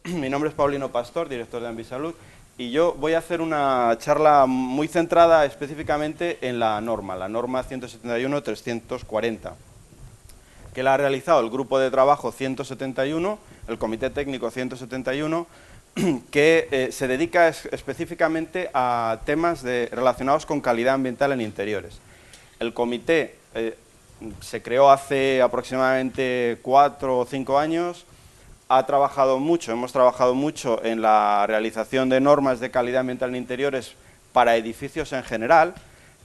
Mi nombre es Paulino Pastor, director de Ambisalud, y yo voy a hacer una charla muy centrada específicamente en la norma 171-340, que la ha realizado el grupo de trabajo 171, el comité técnico 171, que se dedica específicamente a temas relacionados con calidad ambiental en interiores. El comité se creó hace aproximadamente 4 o 5 años, hemos trabajado mucho en la realización de normas de calidad ambiental en interiores para edificios en general,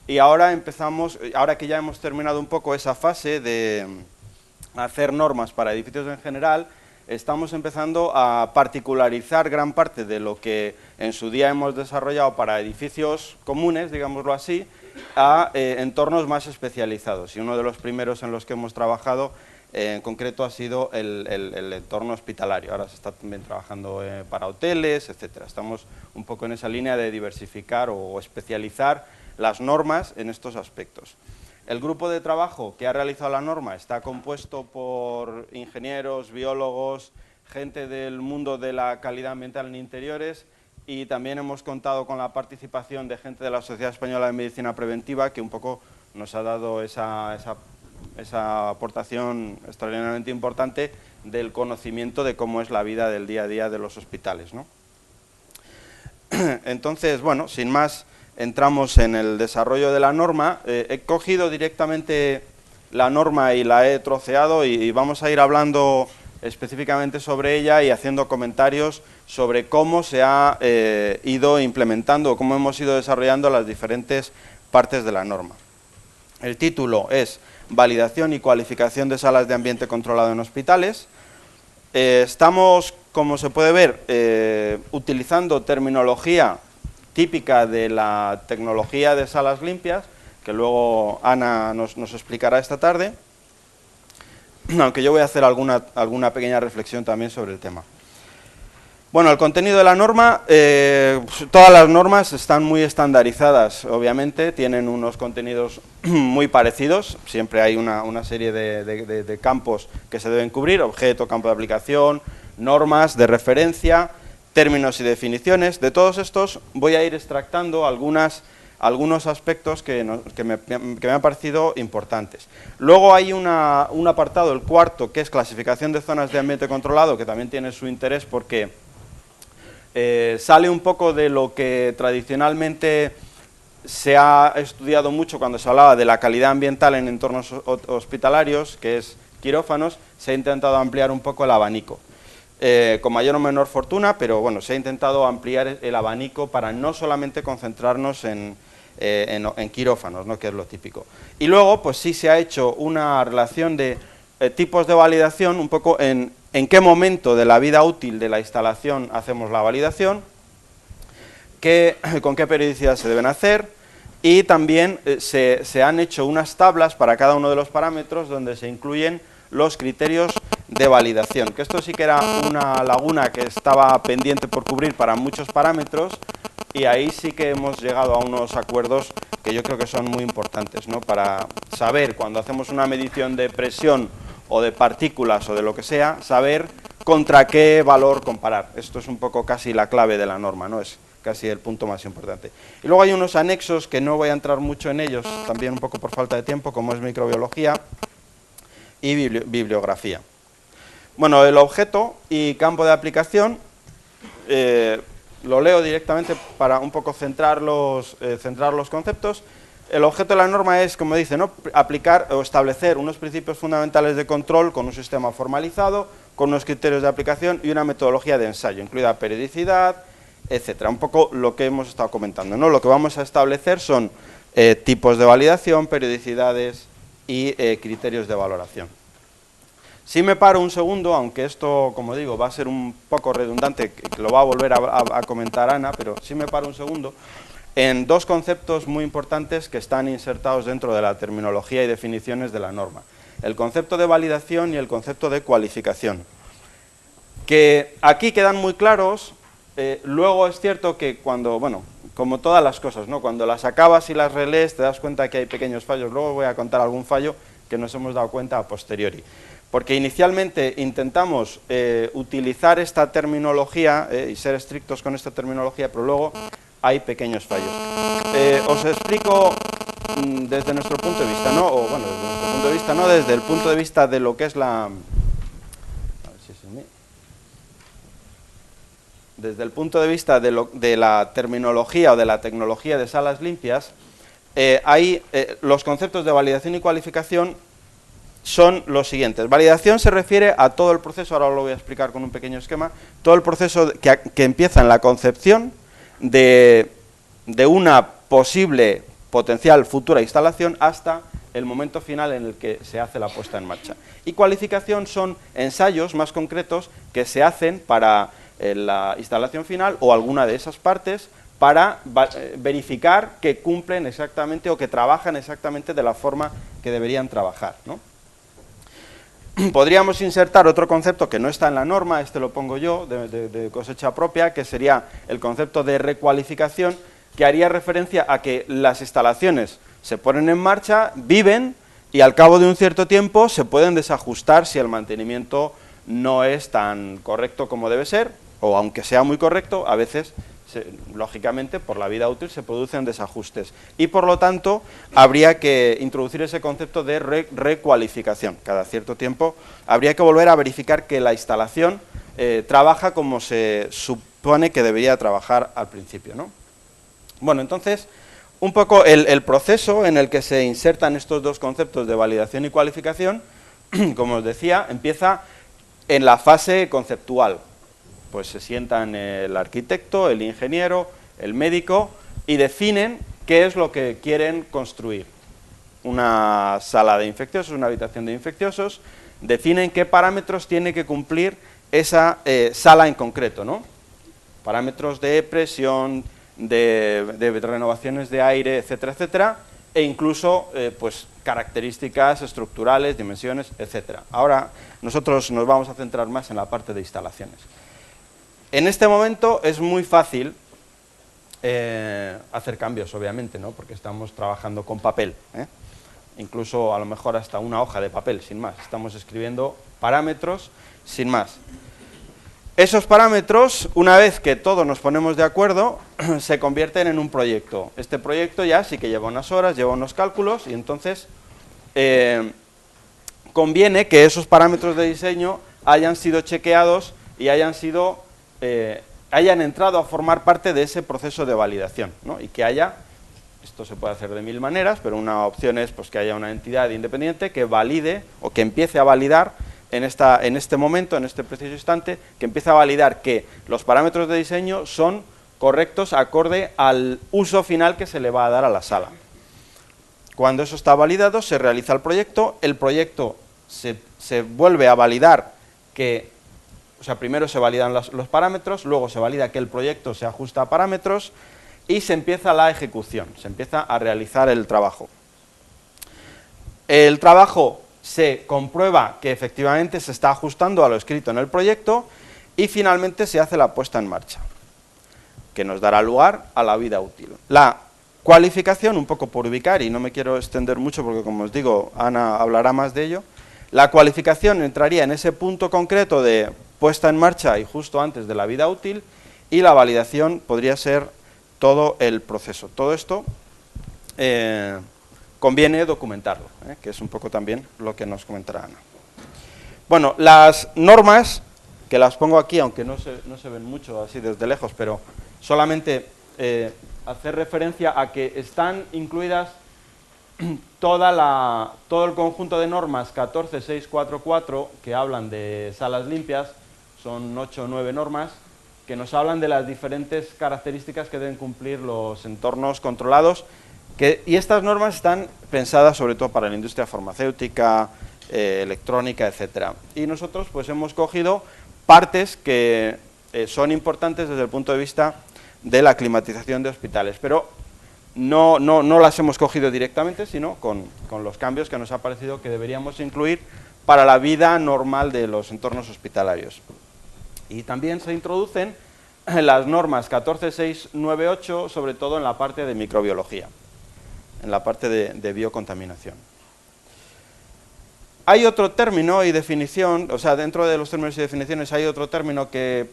y ahora que ya hemos terminado un poco esa fase de hacer normas para edificios en general, estamos empezando a particularizar gran parte de lo que en su día hemos desarrollado para edificios comunes, digámoslo así, a entornos más especializados. Y uno de los primeros en los que hemos trabajado en concreto ha sido el entorno hospitalario. Ahora se está también trabajando para hoteles, etcétera. Estamos un poco en esa línea de diversificar o especializar las normas en estos aspectos. El grupo de trabajo que ha realizado la norma está compuesto por ingenieros, biólogos, gente del mundo de la calidad ambiental en interiores, y también hemos contado con la participación de gente de la Sociedad Española de Medicina Preventiva, que un poco nos ha dado esa aportación extraordinariamente importante del conocimiento de cómo es la vida del día a día de los hospitales, ¿no? Entonces, bueno, sin más, entramos en el desarrollo de la norma. He cogido directamente la norma y la he troceado y vamos a ir hablando específicamente sobre ella y haciendo comentarios sobre cómo se ha ido implementando, cómo hemos ido desarrollando las diferentes partes de la norma. El título es Validación y cualificación de salas de ambiente controlado en hospitales. Estamos, como se puede ver, utilizando terminología típica de la tecnología de salas limpias, que luego Ana nos explicará esta tarde, aunque yo voy a hacer alguna pequeña reflexión también sobre el tema. Bueno, el contenido de la norma, todas las normas están muy estandarizadas, obviamente, tienen unos contenidos muy parecidos, siempre hay una serie de campos que se deben cubrir: objeto, campo de aplicación, normas de referencia, términos y definiciones. De todos estos voy a ir extractando algunos aspectos que me han parecido importantes. Luego hay un apartado, el cuarto, que es clasificación de zonas de ambiente controlado, que también tiene su interés porque sale un poco de lo que tradicionalmente se ha estudiado mucho cuando se hablaba de la calidad ambiental en entornos hospitalarios, que es quirófanos. Se ha intentado ampliar un poco el abanico, con mayor o menor fortuna, pero bueno, se ha intentado ampliar el abanico para no solamente concentrarnos en quirófanos, ¿no?, que es lo típico. Y luego, pues sí se ha hecho una relación de tipos de validación, un poco en qué momento de la vida útil de la instalación hacemos la validación, con qué periodicidad se deben hacer, y también se han hecho unas tablas para cada uno de los parámetros donde se incluyen los criterios de validación, que esto sí que era una laguna que estaba pendiente por cubrir para muchos parámetros, y ahí sí que hemos llegado a unos acuerdos que yo creo que son muy importantes, ¿no?, para saber, cuando hacemos una medición de presión o de partículas o de lo que sea, saber contra qué valor comparar. Esto es un poco casi la clave de la norma, ¿no?, es casi el punto más importante. Y luego hay unos anexos que no voy a entrar mucho en ellos, también un poco por falta de tiempo, como es microbiología y bibliografía. Bueno, el objeto y campo de aplicación, lo leo directamente para un poco centrar los conceptos. El objeto de la norma es, como dice, ¿no?, aplicar o establecer unos principios fundamentales de control con un sistema formalizado, con unos criterios de aplicación y una metodología de ensayo, incluida periodicidad, etcétera. Un poco lo que hemos estado comentando, ¿no? Lo que vamos a establecer son tipos de validación, periodicidades y criterios de valoración. Si me paro un segundo, aunque esto, como digo, va a ser un poco redundante, que lo va a volver a comentar Ana, pero si me paro un segundo en dos conceptos muy importantes que están insertados dentro de la terminología y definiciones de la norma: el concepto de validación y el concepto de cualificación, que aquí quedan muy claros. Luego es cierto que cuando, bueno, como todas las cosas, ¿no?, cuando las acabas y las relees te das cuenta que hay pequeños fallos. Luego voy a contar algún fallo que nos hemos dado cuenta a posteriori. porque inicialmente intentamos utilizar esta terminología y ser estrictos con esta terminología, pero luego hay pequeños fallos. Os explico desde nuestro punto de vista, ¿no? O bueno, desde nuestro punto de vista, no, desde el punto de vista de lo que es la... A ver si es en mí. Desde el punto de vista de la terminología o de la tecnología de salas limpias, los conceptos de validación y cualificación son los siguientes. Validación se refiere a todo el proceso, ahora lo voy a explicar con un pequeño esquema, todo el proceso que empieza en la concepción de una posible potencial futura instalación hasta el momento final en el que se hace la puesta en marcha. Y cualificación son ensayos más concretos que se hacen para la instalación final o alguna de esas partes para verificar que cumplen exactamente o que trabajan exactamente de la forma que deberían trabajar, ¿no? Podríamos insertar otro concepto que no está en la norma, este lo pongo yo, de cosecha propia, que sería el concepto de recualificación, que haría referencia a que las instalaciones se ponen en marcha, viven, y al cabo de un cierto tiempo se pueden desajustar si el mantenimiento no es tan correcto como debe ser, o aunque sea muy correcto, a veces, lógicamente, por la vida útil se producen desajustes. Y por lo tanto, habría que introducir ese concepto de recualificación. Cada cierto tiempo habría que volver a verificar que la instalación trabaja como se supone que debería trabajar al principio, ¿no? Bueno, entonces, un poco el proceso en el que se insertan estos dos conceptos de validación y cualificación, como os decía, empieza en la fase conceptual. Pues se sientan el arquitecto, el ingeniero, el médico y definen qué es lo que quieren construir. Una sala de infecciosos, una habitación de infecciosos, definen qué parámetros tiene que cumplir esa sala en concreto, ¿no? Parámetros de presión, de renovaciones de aire, etcétera, etcétera, e incluso pues características estructurales, dimensiones, etcétera. Ahora nosotros nos vamos a centrar más en la parte de instalaciones. En este momento es muy fácil hacer cambios, obviamente, ¿no? Porque estamos trabajando con papel, incluso a lo mejor hasta una hoja de papel, sin más. Estamos escribiendo parámetros, sin más. Esos parámetros, una vez que todos nos ponemos de acuerdo, se convierten en un proyecto. Este proyecto ya sí que lleva unas horas, lleva unos cálculos, y entonces conviene que esos parámetros de diseño hayan sido chequeados y hayan entrado a formar parte de ese proceso de validación, ¿no? Y que haya, esto se puede hacer de mil maneras, pero una opción es pues, que haya una entidad independiente que valide o que empiece a validar en este momento, en este preciso instante, que empiece a validar que los parámetros de diseño son correctos acorde al uso final que se le va a dar a la sala. Cuando eso está validado, se realiza el proyecto se vuelve a validar que... O sea, primero se validan los parámetros, luego se valida que el proyecto se ajusta a parámetros y se empieza la ejecución, se empieza a realizar el trabajo. El trabajo se comprueba que efectivamente se está ajustando a lo escrito en el proyecto y finalmente se hace la puesta en marcha, que nos dará lugar a la vida útil. La cualificación, un poco por ubicar, y no me quiero extender mucho porque, como os digo, Ana hablará más de ello, la cualificación entraría en ese punto concreto de puesta en marcha y justo antes de la vida útil, y la validación podría ser todo el proceso. Todo esto conviene documentarlo, que es un poco también lo que nos comentará Ana. Bueno, las normas, que las pongo aquí, aunque no se ven mucho así desde lejos, pero solamente hacer referencia a que están incluidas todo el conjunto de normas 14644 que hablan de salas limpias. Son 8 o 9 normas que nos hablan de las diferentes características que deben cumplir los entornos controlados, y estas normas están pensadas sobre todo para la industria farmacéutica, electrónica, etcétera. Y nosotros pues hemos cogido partes que son importantes desde el punto de vista de la climatización de hospitales, pero no las hemos cogido directamente, sino con los cambios que nos ha parecido que deberíamos incluir para la vida normal de los entornos hospitalarios. Y también se introducen las normas 14698, sobre todo en la parte de microbiología, en la parte de biocontaminación. Hay otro término y definición, o sea, dentro de los términos y definiciones hay otro término que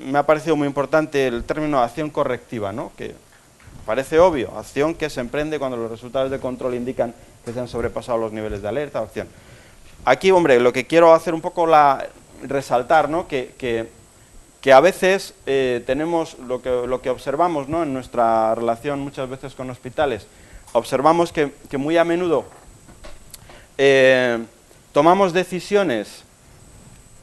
me ha parecido muy importante, el término acción correctiva, ¿no? Que parece obvio, acción que se emprende cuando los resultados de control indican que se han sobrepasado los niveles de alerta, acción. Aquí, hombre, lo que quiero hacer un poco resaltar, ¿no? Que a veces tenemos lo que observamos, ¿no? En nuestra relación muchas veces con hospitales, observamos que muy a menudo tomamos decisiones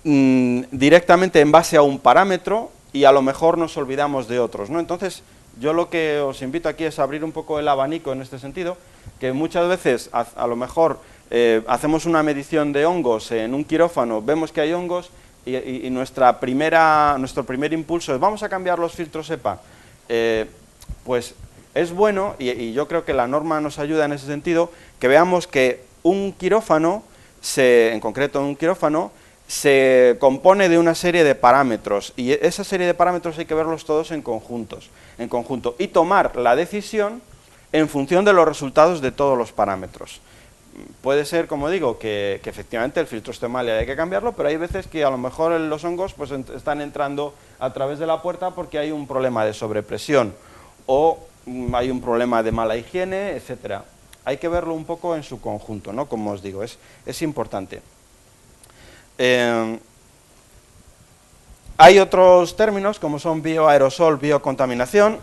directamente en base a un parámetro y a lo mejor nos olvidamos de otros, ¿no? Entonces, yo lo que os invito aquí es abrir un poco el abanico en este sentido, que muchas veces a lo mejor hacemos una medición de hongos en un quirófano, vemos que hay hongos y nuestro primer impulso es vamos a cambiar los filtros EPA. Pues es bueno, y yo creo que la norma nos ayuda en ese sentido, que veamos que un quirófano, en concreto un quirófano, se compone de una serie de parámetros y esa serie de parámetros hay que verlos todos en conjunto y tomar la decisión en función de los resultados de todos los parámetros. Puede ser, como digo, que efectivamente el filtro esté mal y hay que cambiarlo, pero hay veces que a lo mejor los hongos pues, están entrando a través de la puerta porque hay un problema de sobrepresión o hay un problema de mala higiene, etcétera. Hay que verlo un poco en su conjunto, ¿no? Como os digo, es importante. Hay otros términos como son bioaerosol, biocontaminación.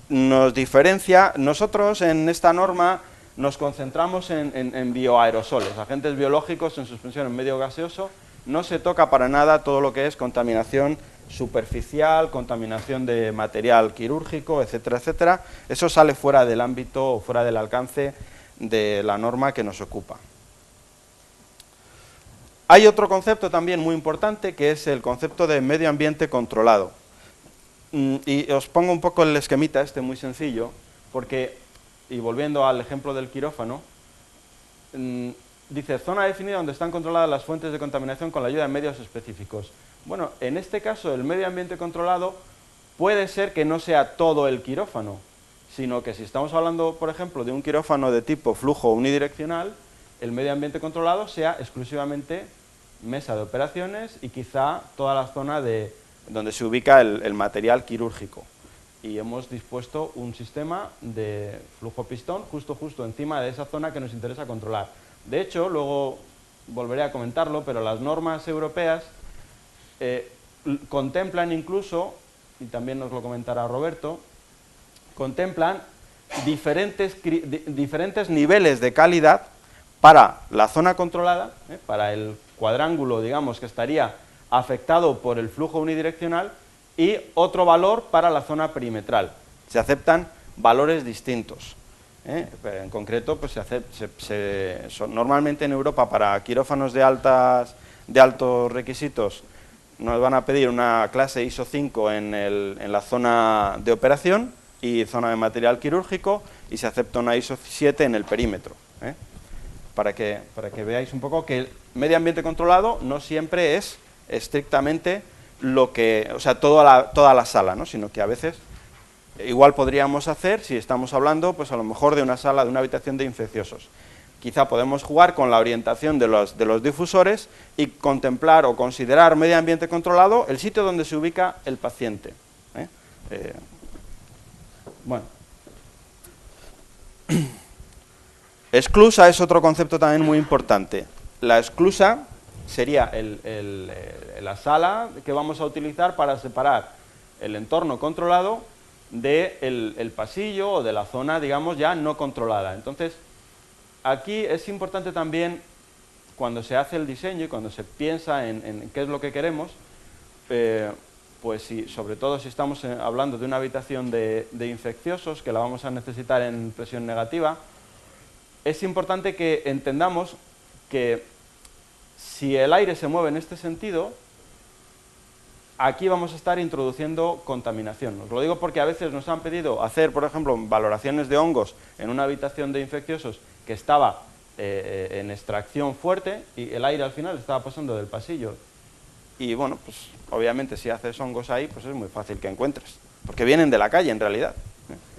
Nos diferencia, nosotros en esta norma nos concentramos en bioaerosoles, agentes biológicos en suspensión en medio gaseoso. No se toca para nada todo lo que es contaminación superficial, contaminación de material quirúrgico, etcétera, etcétera. Eso sale fuera del ámbito o fuera del alcance de la norma que nos ocupa. Hay otro concepto también muy importante que es el concepto de medio ambiente controlado. Y os pongo un poco el esquemita este muy sencillo, porque, y volviendo al ejemplo del quirófano, dice, zona definida donde están controladas las fuentes de contaminación con la ayuda de medios específicos. Bueno, en este caso el medio ambiente controlado puede ser que no sea todo el quirófano, sino que si estamos hablando, por ejemplo, de un quirófano de tipo flujo unidireccional, el medio ambiente controlado sea exclusivamente mesa de operaciones y quizá toda la zona donde se ubica el material quirúrgico. Y hemos dispuesto un sistema de flujo pistón justo encima de esa zona que nos interesa controlar. De hecho, luego volveré a comentarlo, pero las normas europeas contemplan incluso, y también nos lo comentará Roberto, contemplan diferentes niveles de calidad para la zona controlada, para el cuadrángulo, digamos, que estaría afectado por el flujo unidireccional, y otro valor para la zona perimetral. Se aceptan valores distintos. En concreto, pues normalmente en Europa para quirófanos de altos requisitos nos van a pedir una clase ISO 5 en la zona de operación y zona de material quirúrgico, y se acepta una ISO 7 en el perímetro. Para que veáis un poco que el medio ambiente controlado no siempre es estrictamente toda la sala, ¿no? Sino que a veces igual podríamos hacer, si estamos hablando, pues a lo mejor de una sala, de una habitación de infecciosos. Quizá podemos jugar con la orientación de los difusores y contemplar o considerar medio ambiente controlado el sitio donde se ubica el paciente. Bueno. Esclusa es otro concepto también muy importante. La esclusa sería la sala que vamos a utilizar para separar el entorno controlado del pasillo o de la zona, digamos, ya no controlada. Entonces, aquí es importante también, cuando se hace el diseño y cuando se piensa en qué es lo que queremos, pues sobre todo si estamos hablando de una habitación de infecciosos, que la vamos a necesitar en presión negativa, es importante que entendamos que si el aire se mueve en este sentido, aquí vamos a estar introduciendo contaminación. Os lo digo porque a veces nos han pedido hacer, por ejemplo, valoraciones de hongos en una habitación de infecciosos que estaba en extracción fuerte y el aire al final estaba pasando del pasillo. Y bueno, pues obviamente si haces hongos ahí, pues es muy fácil que encuentres, porque vienen de la calle en realidad.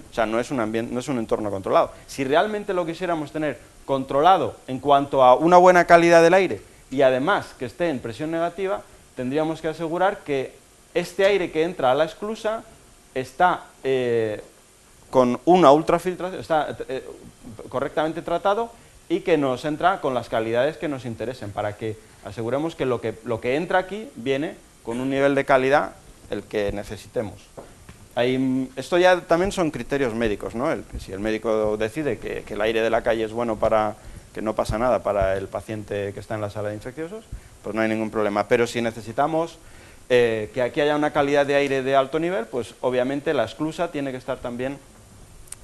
O sea, no es un entorno controlado. Si realmente lo quisiéramos tener controlado en cuanto a una buena calidad del aire y además que esté en presión negativa, tendríamos que asegurar que este aire que entra a la esclusa está con una ultrafiltración, está correctamente tratado y que nos entra con las calidades que nos interesen, para que aseguremos que lo que entra aquí viene con un nivel de calidad el que necesitemos. Esto ya también son criterios médicos, ¿no? Si el médico decide que el aire de la calle es bueno para que no pasa nada para el paciente que está en la sala de infecciosos, pues no hay ningún problema. Pero si necesitamos que aquí haya una calidad de aire de alto nivel, pues obviamente la esclusa tiene que estar también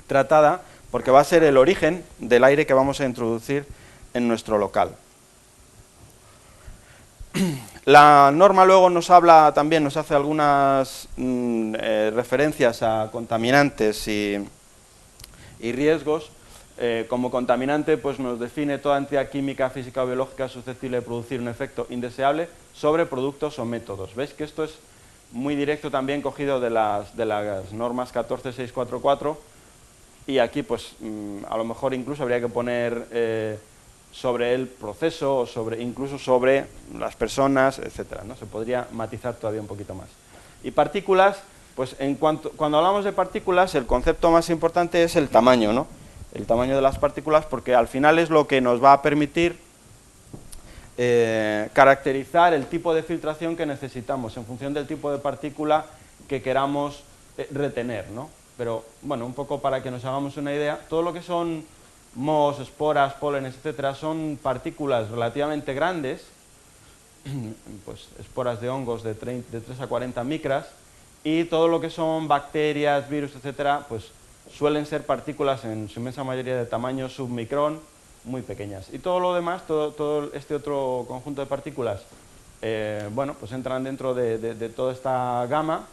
tratada, porque va a ser el origen del aire que vamos a introducir en nuestro local. La norma luego nos habla también, nos hace algunas referencias a contaminantes y riesgos. Como contaminante, pues nos define toda entidad química, física o biológica susceptible de producir un efecto indeseable sobre productos o métodos. ¿Veis que esto es muy directo también cogido de las normas 14644? Y aquí, pues, a lo mejor incluso habría que poner sobre el proceso, o incluso sobre las personas, etcétera, ¿no? Se podría matizar todavía un poquito más. Y partículas, pues, cuando hablamos de partículas, el concepto más importante es el tamaño, ¿no? El tamaño de las partículas, porque al final es lo que nos va a permitir caracterizar el tipo de filtración que necesitamos en función del tipo de partícula que queramos retener, ¿no? Pero, bueno, un poco para que nos hagamos una idea, todo lo que son mohos, esporas, pólenes, etcétera, son partículas relativamente grandes, pues esporas de hongos de 3 a 40 micras, y todo lo que son bacterias, virus, etcétera, pues suelen ser partículas en su inmensa mayoría de tamaño submicrón, muy pequeñas. Y todo lo demás, todo este otro conjunto de partículas, bueno, pues entran dentro de toda esta gama,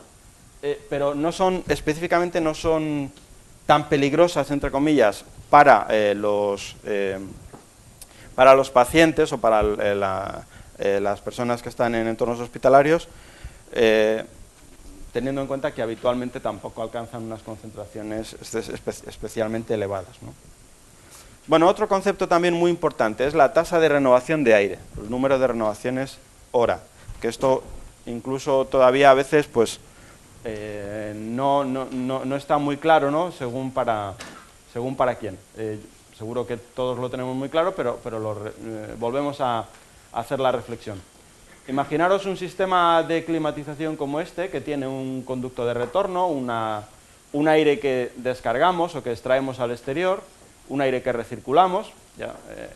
pero no son, específicamente no son tan peligrosas, entre comillas, para los pacientes o para las personas que están en entornos hospitalarios, teniendo en cuenta que habitualmente tampoco alcanzan unas concentraciones especialmente elevadas, ¿no? Bueno, otro concepto también muy importante es la tasa de renovación de aire, el número de renovaciones hora, que esto incluso todavía a veces pues no está muy claro, ¿no? según para quién. Seguro que todos lo tenemos muy claro, pero volvemos a hacer la reflexión. Imaginaros un sistema de climatización como este, que tiene un conducto de retorno, un aire que descargamos o que extraemos al exterior, un aire que recirculamos.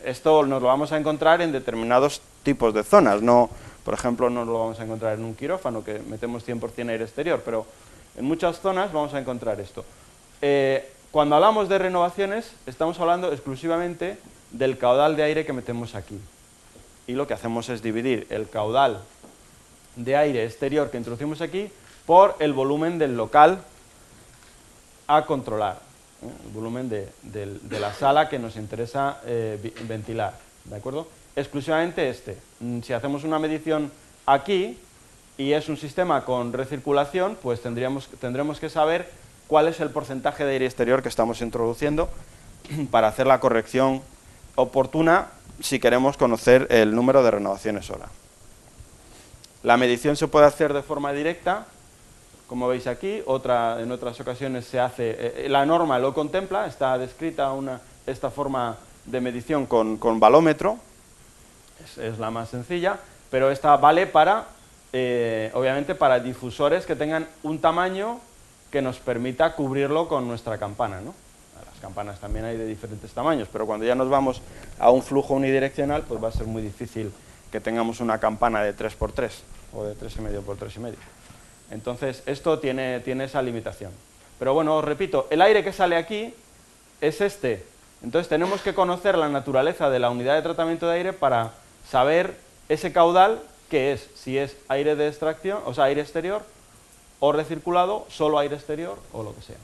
Esto nos lo vamos a encontrar en determinados tipos de zonas, no, por ejemplo, no lo vamos a encontrar en un quirófano, que metemos 100% aire exterior, pero en muchas zonas vamos a encontrar esto. Cuando hablamos de renovaciones, estamos hablando exclusivamente del caudal de aire que metemos aquí. Y lo que hacemos es dividir el caudal de aire exterior que introducimos aquí por el volumen del local a controlar, el volumen de la sala que nos interesa ventilar, ¿de acuerdo? Exclusivamente este. Si hacemos una medición aquí y es un sistema con recirculación, pues tendremos que saber cuál es el porcentaje de aire exterior que estamos introduciendo para hacer la corrección oportuna si queremos conocer el número de renovaciones hora. La medición se puede hacer de forma directa, como veis aquí, en otras ocasiones se hace, la norma lo contempla, está descrita esta forma de medición con balómetro, es la más sencilla, pero esta vale para, obviamente, para difusores que tengan un tamaño que nos permita cubrirlo con nuestra campana, ¿no? Las campanas también hay de diferentes tamaños, pero cuando ya nos vamos a un flujo unidireccional, pues va a ser muy difícil que tengamos una campana de 3×3 o de 3,5×3,5. Entonces, esto tiene esa limitación. Pero bueno, os repito, el aire que sale aquí es este. Entonces, tenemos que conocer la naturaleza de la unidad de tratamiento de aire para saber ese caudal, qué es, si es aire de extracción, o sea, aire exterior, o recirculado, solo aire exterior, o lo que sea.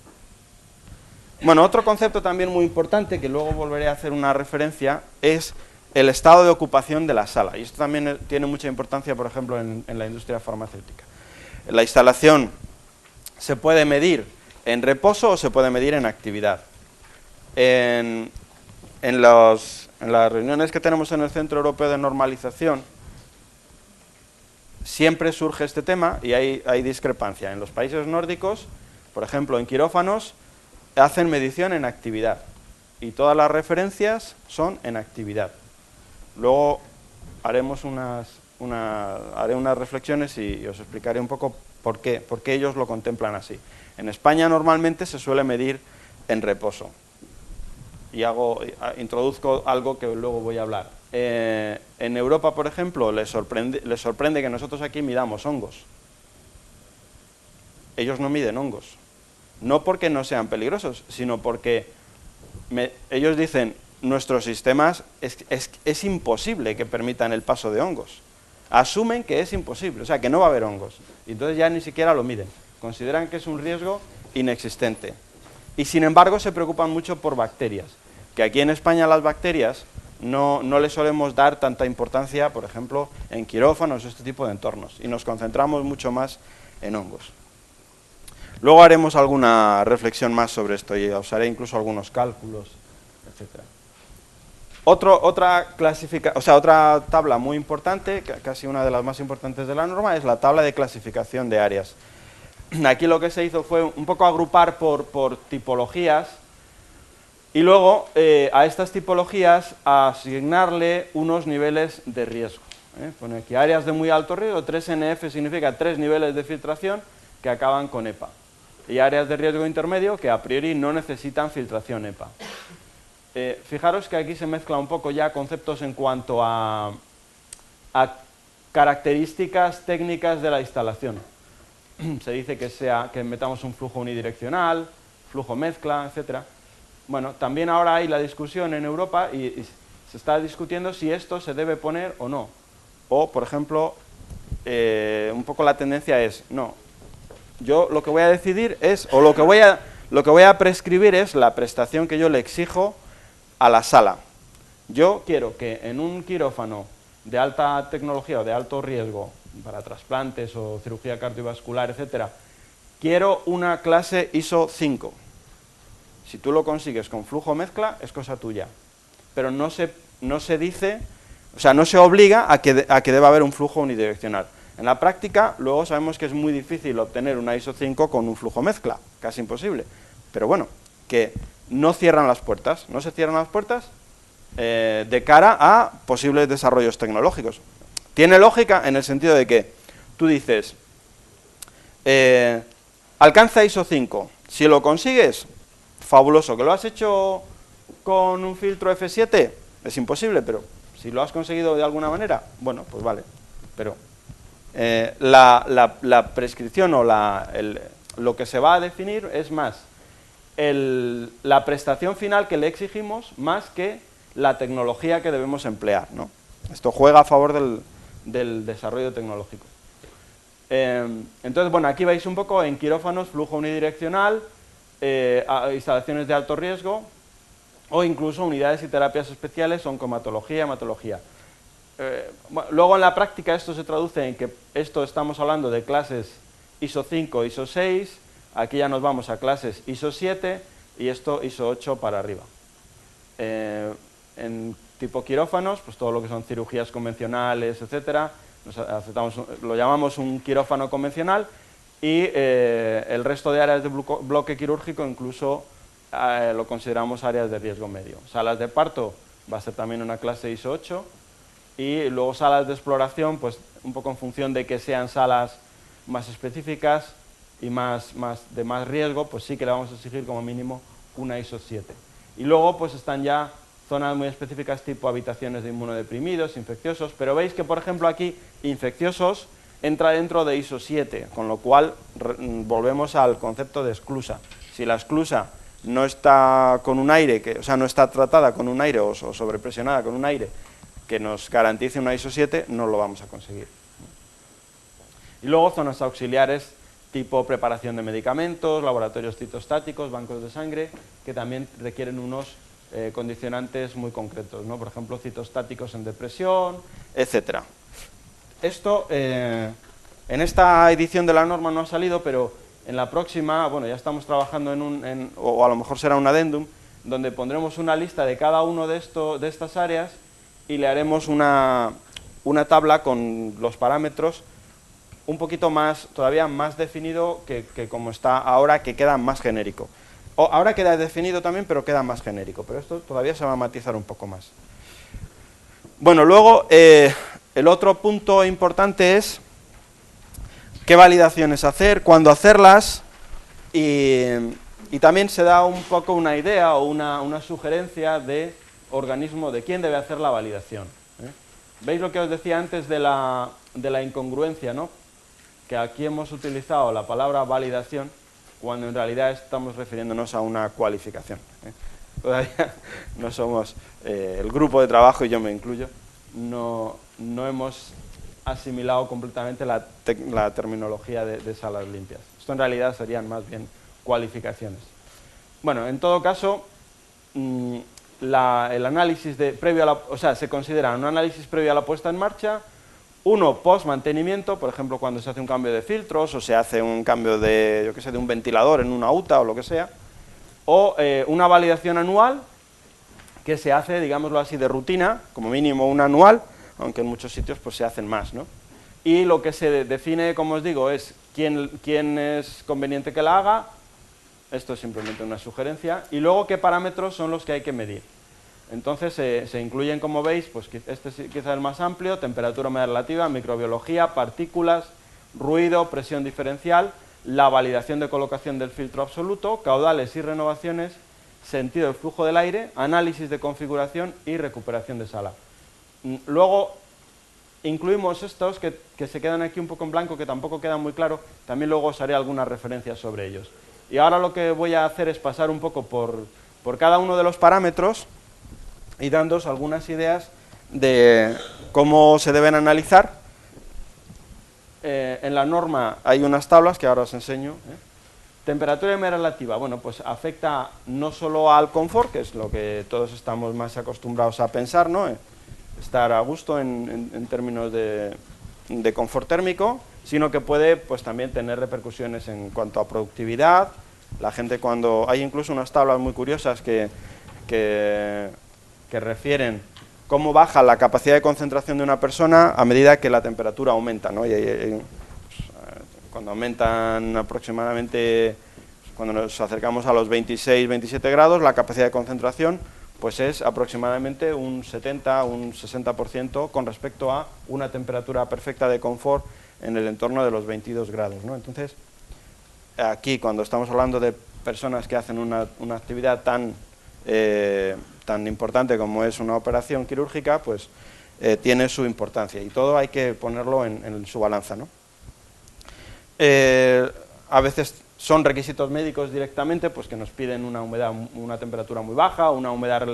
Bueno, otro concepto también muy importante, que luego volveré a hacer una referencia, es el estado de ocupación de la sala. Y esto también tiene mucha importancia, por ejemplo, en la industria farmacéutica. La instalación se puede medir en reposo o se puede medir en actividad. en las reuniones que tenemos en el Centro Europeo de Normalización, siempre surge este tema y hay discrepancia. En los países nórdicos, por ejemplo, en quirófanos, hacen medición en actividad y todas las referencias son en actividad. Luego haremos haré unas reflexiones y os explicaré un poco por qué ellos lo contemplan así. En España normalmente se suele medir en reposo. Y introduzco algo que luego voy a hablar. En Europa, por ejemplo, les sorprende que nosotros aquí midamos hongos. Ellos no miden hongos. No porque no sean peligrosos, sino porque ellos dicen, nuestros sistemas es imposible que permitan el paso de hongos. Asumen que es imposible, o sea, que no va a haber hongos. Y entonces ya ni siquiera lo miden. Consideran que es un riesgo inexistente. Y sin embargo se preocupan mucho por bacterias, que aquí en España las bacterias no le solemos dar tanta importancia, por ejemplo, en quirófanos o este tipo de entornos, y nos concentramos mucho más en hongos. Luego haremos alguna reflexión más sobre esto y os haré incluso algunos cálculos, etc. Otra tabla muy importante, casi una de las más importantes de la norma, es la tabla de clasificación de áreas. Aquí lo que se hizo fue un poco agrupar por tipologías y luego a estas tipologías asignarle unos niveles de riesgo. Pone aquí áreas de muy alto riesgo, 3NF significa 3 niveles de filtración que acaban con EPA. Y áreas de riesgo intermedio que a priori no necesitan filtración EPA. Fijaros que aquí se mezcla un poco ya conceptos en cuanto a características técnicas de la instalación. Se dice que metamos un flujo unidireccional, flujo mezcla, etc. Bueno, también ahora hay la discusión en Europa y se está discutiendo si esto se debe poner o no. O, por ejemplo, un poco la tendencia es, no, yo lo que voy a decidir es, o lo que voy a prescribir es la prestación que yo le exijo a la sala. Yo quiero que en un quirófano de alta tecnología o de alto riesgo, para trasplantes o cirugía cardiovascular, etcétera, quiero una clase ISO 5. Si tú lo consigues con flujo mezcla, es cosa tuya. Pero no se dice, o sea, no se obliga a que deba haber un flujo unidireccional. En la práctica, luego sabemos que es muy difícil obtener una ISO 5 con un flujo mezcla, casi imposible. Pero bueno, que no cierran las puertas, no se cierran las puertas de cara a posibles desarrollos tecnológicos. Tiene lógica en el sentido de que tú dices, alcanza ISO 5, si lo consigues, fabuloso. ¿Que lo has hecho con un filtro F7? Es imposible, pero si lo has conseguido de alguna manera, bueno, pues vale. Pero la prescripción o lo que se va a definir es más la prestación final que le exigimos más que la tecnología que debemos emplear, ¿no? Esto juega a favor del desarrollo tecnológico. Entonces, bueno, aquí veis un poco en quirófanos, flujo unidireccional, instalaciones de alto riesgo o incluso unidades y terapias especiales, oncomatología, hematología. Luego en la práctica esto se traduce en que estamos hablando de clases ISO 5, ISO 6, aquí ya nos vamos a clases ISO 7 y esto ISO 8 para arriba. En tipo quirófanos, pues todo lo que son cirugías convencionales, etcétera, lo llamamos un quirófano convencional y el resto de áreas de bloque quirúrgico incluso lo consideramos áreas de riesgo medio. Salas de parto va a ser también una clase ISO 8 y luego salas de exploración, pues un poco en función de que sean salas más específicas y de más riesgo, pues sí que le vamos a exigir como mínimo una ISO 7. Y luego pues están ya zonas muy específicas tipo habitaciones de inmunodeprimidos, infecciosos, pero veis que por ejemplo aquí infecciosos entra dentro de ISO 7, con lo cual volvemos al concepto de esclusa. Si la esclusa no está con un aire, o sea, no está tratada con un aire o sobrepresionada con un aire que nos garantice una ISO 7, no lo vamos a conseguir. Y luego zonas auxiliares tipo preparación de medicamentos, laboratorios citostáticos, bancos de sangre, que también requieren unos condicionantes muy concretos, ¿no? Por ejemplo, citostáticos en depresión, etcétera. Esto, en esta edición de la norma no ha salido, pero en la próxima, bueno, ya estamos trabajando o a lo mejor será un adendum, donde pondremos una lista de cada uno de estas áreas y le haremos una tabla con los parámetros un poquito más, todavía más definido que como está ahora, que queda más genérico. Ahora queda definido también, pero queda más genérico, pero esto todavía se va a matizar un poco más. Bueno, luego, el otro punto importante es qué validaciones hacer, cuándo hacerlas, y también se da un poco una idea o una sugerencia de organismo de quién debe hacer la validación. ¿Veis lo que os decía antes de la incongruencia, ¿no? Que aquí hemos utilizado la palabra validación cuando en realidad estamos refiriéndonos a una cualificación. Todavía no somos el grupo de trabajo, y yo me incluyo, no hemos asimilado completamente la terminología de salas limpias. Esto en realidad serían más bien cualificaciones. Bueno, en todo caso, el análisis se considera un análisis previo a la puesta en marcha, uno post mantenimiento, por ejemplo, cuando se hace un cambio de filtros o se hace un cambio de, yo qué sé, de un ventilador en una UTA o lo que sea, o una validación anual que se hace, digámoslo así, de rutina, como mínimo una anual, aunque en muchos sitios pues se hacen más, ¿no? Y lo que se define, como os digo, es quién es conveniente que la haga, esto es simplemente una sugerencia, y luego qué parámetros son los que hay que medir. Entonces se incluyen, como veis, pues este es quizá el más amplio: temperatura, humedad relativa, microbiología, partículas, ruido, presión diferencial, la validación de colocación del filtro absoluto, caudales y renovaciones, sentido del flujo del aire, análisis de configuración y recuperación de sala. Luego incluimos estos que se quedan aquí un poco en blanco, que tampoco quedan muy claro, también luego os haré algunas referencias sobre ellos. Y ahora lo que voy a hacer es pasar un poco por cada uno de los parámetros y dándoos algunas ideas de cómo se deben analizar. En la norma hay unas tablas que ahora os enseño. Temperatura y humedad relativa, bueno, pues afecta no solo al confort, que es lo que todos estamos más acostumbrados a pensar, ¿no? Estar a gusto en términos de confort térmico, sino que puede pues también tener repercusiones en cuanto a productividad. La gente, cuando hay incluso unas tablas muy curiosas que refieren cómo baja la capacidad de concentración de una persona a medida que la temperatura aumenta, ¿no? Cuando aumentan aproximadamente, cuando nos acercamos a los 26, 27 grados, la capacidad de concentración pues es aproximadamente un 70, un 60% con respecto a una temperatura perfecta de confort en el entorno de los 22 grados, ¿no? Entonces, aquí cuando estamos hablando de personas que hacen una actividad tan importante como es una operación quirúrgica, pues tiene su importancia, y todo hay que ponerlo en su balanza, ¿no? A veces son requisitos médicos directamente, pues que nos piden una temperatura muy baja, una humedad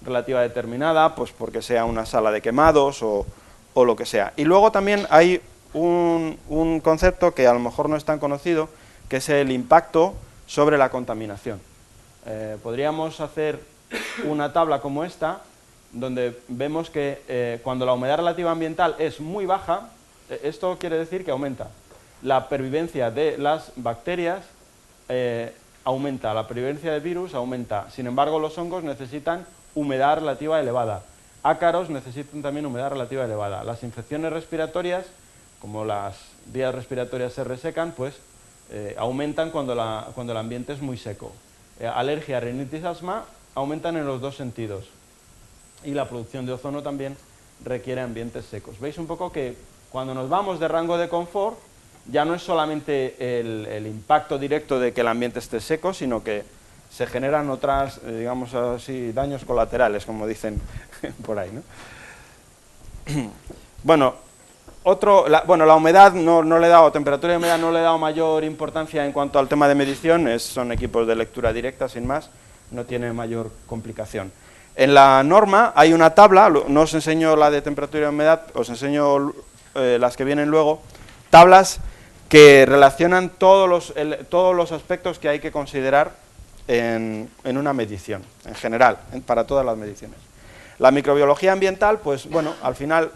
relativa determinada, pues porque sea una sala de quemados o lo que sea. Y luego también hay un concepto que a lo mejor no es tan conocido, que es el impacto sobre la contaminación. Podríamos hacer una tabla como esta, donde vemos que cuando la humedad relativa ambiental es muy baja, esto quiere decir que aumenta. La pervivencia de las bacterias aumenta, la pervivencia de virus aumenta. Sin embargo, los hongos necesitan humedad relativa elevada. Ácaros necesitan también humedad relativa elevada. Las infecciones respiratorias, como las vías respiratorias se resecan, pues aumentan cuando el ambiente es muy seco. Alergia, rinitis, asma aumentan en los dos sentidos. Y la producción de ozono también requiere ambientes secos. Veis un poco que cuando nos vamos de rango de confort, ya no es solamente el impacto directo de que el ambiente esté seco, sino que se generan otras, digamos así, daños colaterales, como dicen por ahí, ¿no? Bueno, la humedad no le he dado, temperatura y humedad no le he dado mayor importancia en cuanto al tema de medición, son equipos de lectura directa, sin más, no tiene mayor complicación. En la norma hay una tabla, no os enseño la de temperatura y humedad, os enseño las que vienen luego, tablas que relacionan todos los aspectos que hay que considerar en una medición, en general, para todas las mediciones. La microbiología ambiental, pues bueno, al final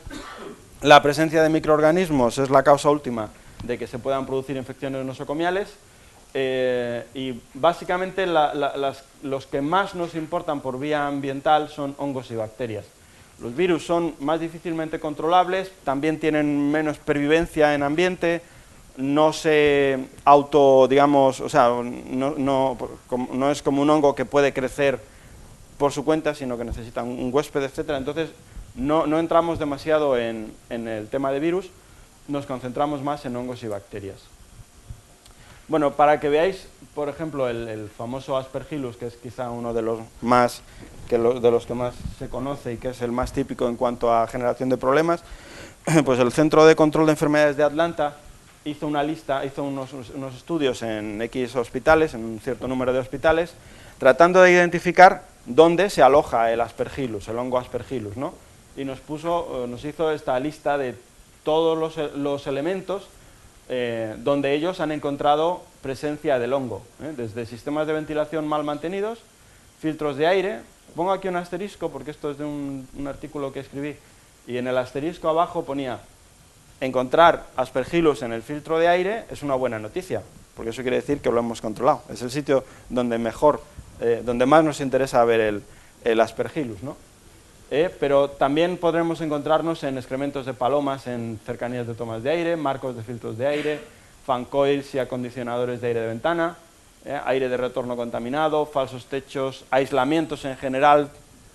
la presencia de microorganismos es la causa última de que se puedan producir infecciones nosocomiales, y básicamente los que más nos importan por vía ambiental son hongos y bacterias. Los virus son más difícilmente controlables, también tienen menos pervivencia en ambiente, no se digamos, o sea, no es como un hongo que puede crecer por su cuenta, sino que necesita un huésped, etcétera. Entonces, no entramos demasiado en el tema de virus, nos concentramos más en hongos y bacterias. Bueno, para que veáis, por ejemplo, el famoso Aspergillus, que es quizá uno de los de los que más se conoce y que es el más típico en cuanto a generación de problemas, pues el Centro de Control de Enfermedades de Atlanta hizo una lista, hizo unos estudios en X hospitales, en un cierto número de hospitales, tratando de identificar dónde se aloja el Aspergillus, el hongo Aspergillus, ¿no? Y nos hizo esta lista de todos los elementos donde ellos han encontrado presencia del hongo, desde sistemas de ventilación mal mantenidos, filtros de aire. Pongo aquí un asterisco porque esto es de un artículo que escribí, y en el asterisco abajo ponía: encontrar Aspergillus en el filtro de aire es una buena noticia, porque eso quiere decir que lo hemos controlado. Es el sitio donde donde más nos interesa ver el Aspergillus, ¿no? Pero también podremos encontrarnos en excrementos de palomas en cercanías de tomas de aire, marcos de filtros de aire, fan coils y acondicionadores de aire de ventana, aire de retorno contaminado, falsos techos, aislamientos en general,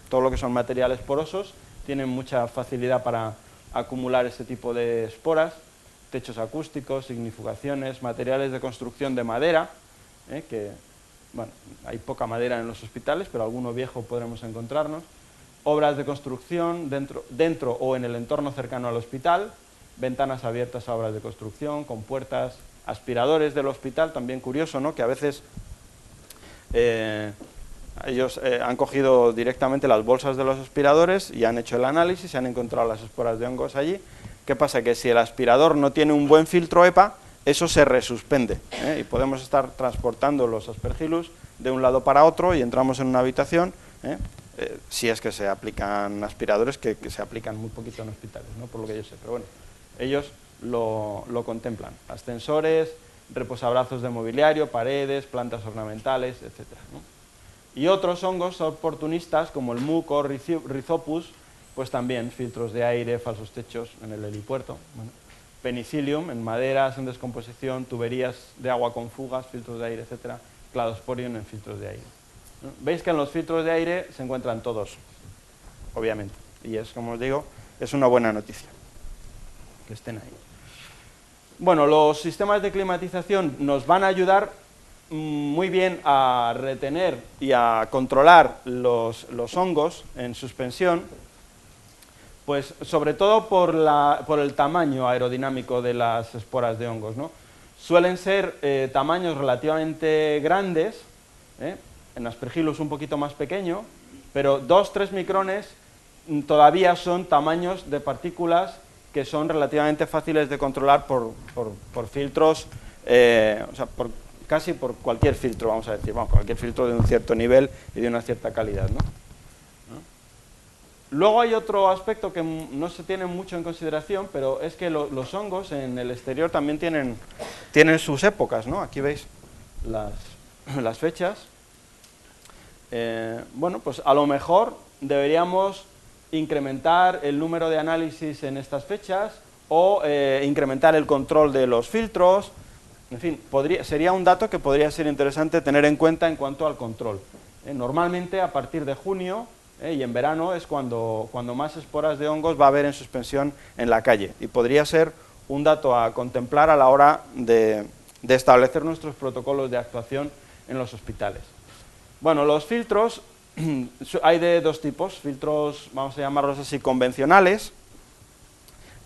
todo lo que son materiales porosos, tienen mucha facilidad para acumular este tipo de esporas, techos acústicos, ignifugaciones, materiales de construcción de madera, que, bueno, hay poca madera en los hospitales, pero alguno viejo podremos encontrarnos, obras de construcción dentro o en el entorno cercano al hospital, ventanas abiertas a obras de construcción, con puertas, aspiradores del hospital, también curioso, ¿no?, que a veces ellos han cogido directamente las bolsas de los aspiradores y han hecho el análisis y han encontrado las esporas de hongos allí. ¿Qué pasa? Que si el aspirador no tiene un buen filtro EPA, eso se resuspende, y podemos estar transportando los Aspergillus de un lado para otro y entramos en una habitación, si es que se aplican aspiradores, que se aplican muy poquito en hospitales, ¿no?, por lo que yo sé, pero bueno, ellos lo contemplan. Ascensores, reposabrazos de mobiliario, paredes, plantas ornamentales, etcétera, ¿no? Y otros hongos oportunistas, como el muco, Rhizopus, pues también filtros de aire, falsos techos en el helipuerto, bueno, penicillium en maderas en descomposición, tuberías de agua con fugas, filtros de aire, etcétera, cladosporium en filtros de aire. Veis que en los filtros de aire se encuentran todos, obviamente, y es, como os digo, es una buena noticia que estén ahí. Bueno, los sistemas de climatización nos van a ayudar muy bien a retener y a controlar los hongos en suspensión, pues sobre todo por el tamaño aerodinámico de las esporas de hongos, ¿no? Suelen ser tamaños relativamente grandes, en Aspergillus un poquito más pequeño, pero 2-3 micrones todavía son tamaños de partículas que son relativamente fáciles de controlar por filtros, o sea, casi por cualquier filtro, vamos a decir, cualquier filtro de un cierto nivel y de una cierta calidad, ¿no? Luego hay otro aspecto que no se tiene mucho en consideración, pero es que los hongos en el exterior también tienen sus épocas, ¿no? Aquí veis las fechas. Bueno, pues a lo mejor deberíamos incrementar el número de análisis en estas fechas o incrementar el control de los filtros. En fin, sería un dato que podría ser interesante tener en cuenta en cuanto al control. Normalmente a partir de junio y en verano es cuando más esporas de hongos va a haber en suspensión en la calle, y podría ser un dato a contemplar a la hora de establecer nuestros protocolos de actuación en los hospitales. Bueno, los filtros hay de dos tipos: filtros, vamos a llamarlos así, convencionales,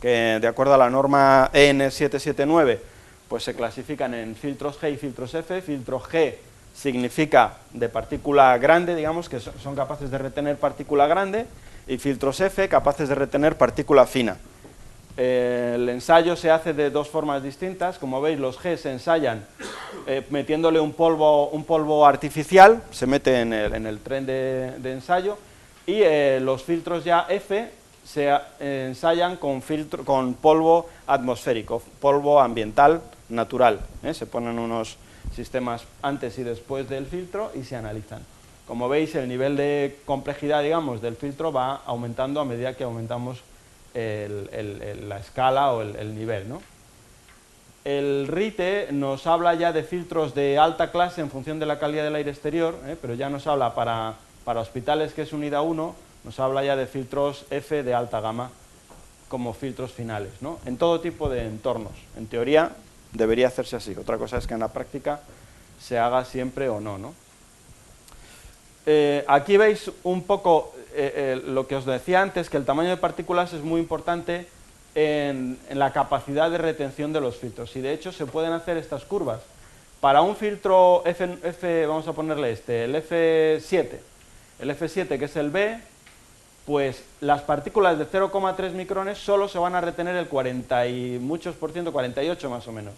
que de acuerdo a la norma EN 779 pues se clasifican en filtros G y filtros F. Filtro G significa de partícula grande, digamos, que son capaces de retener partícula grande, y filtros F capaces de retener partícula fina. El ensayo se hace de dos formas distintas. Como veis, los G se ensayan metiéndole un polvo artificial, se mete en el tren de ensayo, y los filtros ya F se ensayan con polvo atmosférico, polvo ambiental natural. Se ponen unos sistemas antes y después del filtro y se analizan. Como veis, el nivel de complejidad, digamos, del filtro va aumentando a medida que aumentamos la escala o el nivel, ¿no? El RITE nos habla ya de filtros de alta clase en función de la calidad del aire exterior, pero ya nos habla para hospitales, que es unidad 1, nos habla ya de filtros F de alta gama como filtros finales, ¿no? En todo tipo de entornos. En teoría debería hacerse así, otra cosa es que en la práctica se haga siempre o no, ¿no? Aquí veis un poco lo que os decía antes, que el tamaño de partículas es muy importante en la capacidad de retención de los filtros, y de hecho se pueden hacer estas curvas. Para un filtro F, vamos a ponerle el F7, que es el B, pues las partículas de 0,3 micrones solo se van a retener el 40 y muchos por ciento, 48 más o menos.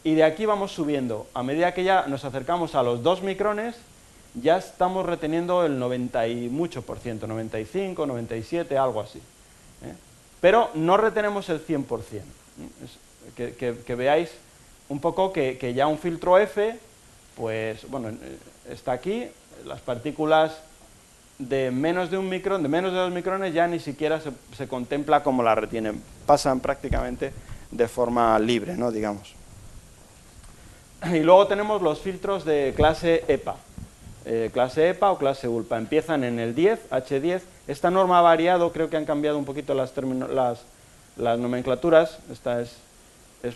Y de aquí vamos subiendo. A medida que ya nos acercamos a los 2 micrones, ya estamos reteniendo el 90 y mucho por ciento, 95, 97, algo así. Pero no retenemos el 100%. Que veáis un poco que ya un filtro F, pues bueno, está aquí, las partículas de menos de 1 micrón, de menos de 2 micrones, ya ni siquiera se contempla cómo las retienen, pasan prácticamente de forma libre, ¿no? Digamos. Y luego tenemos los filtros de clase EPA. Clase EPA o clase ULPA, empiezan en el 10, H10, esta norma ha variado, creo que han cambiado un poquito las nomenclaturas, esta es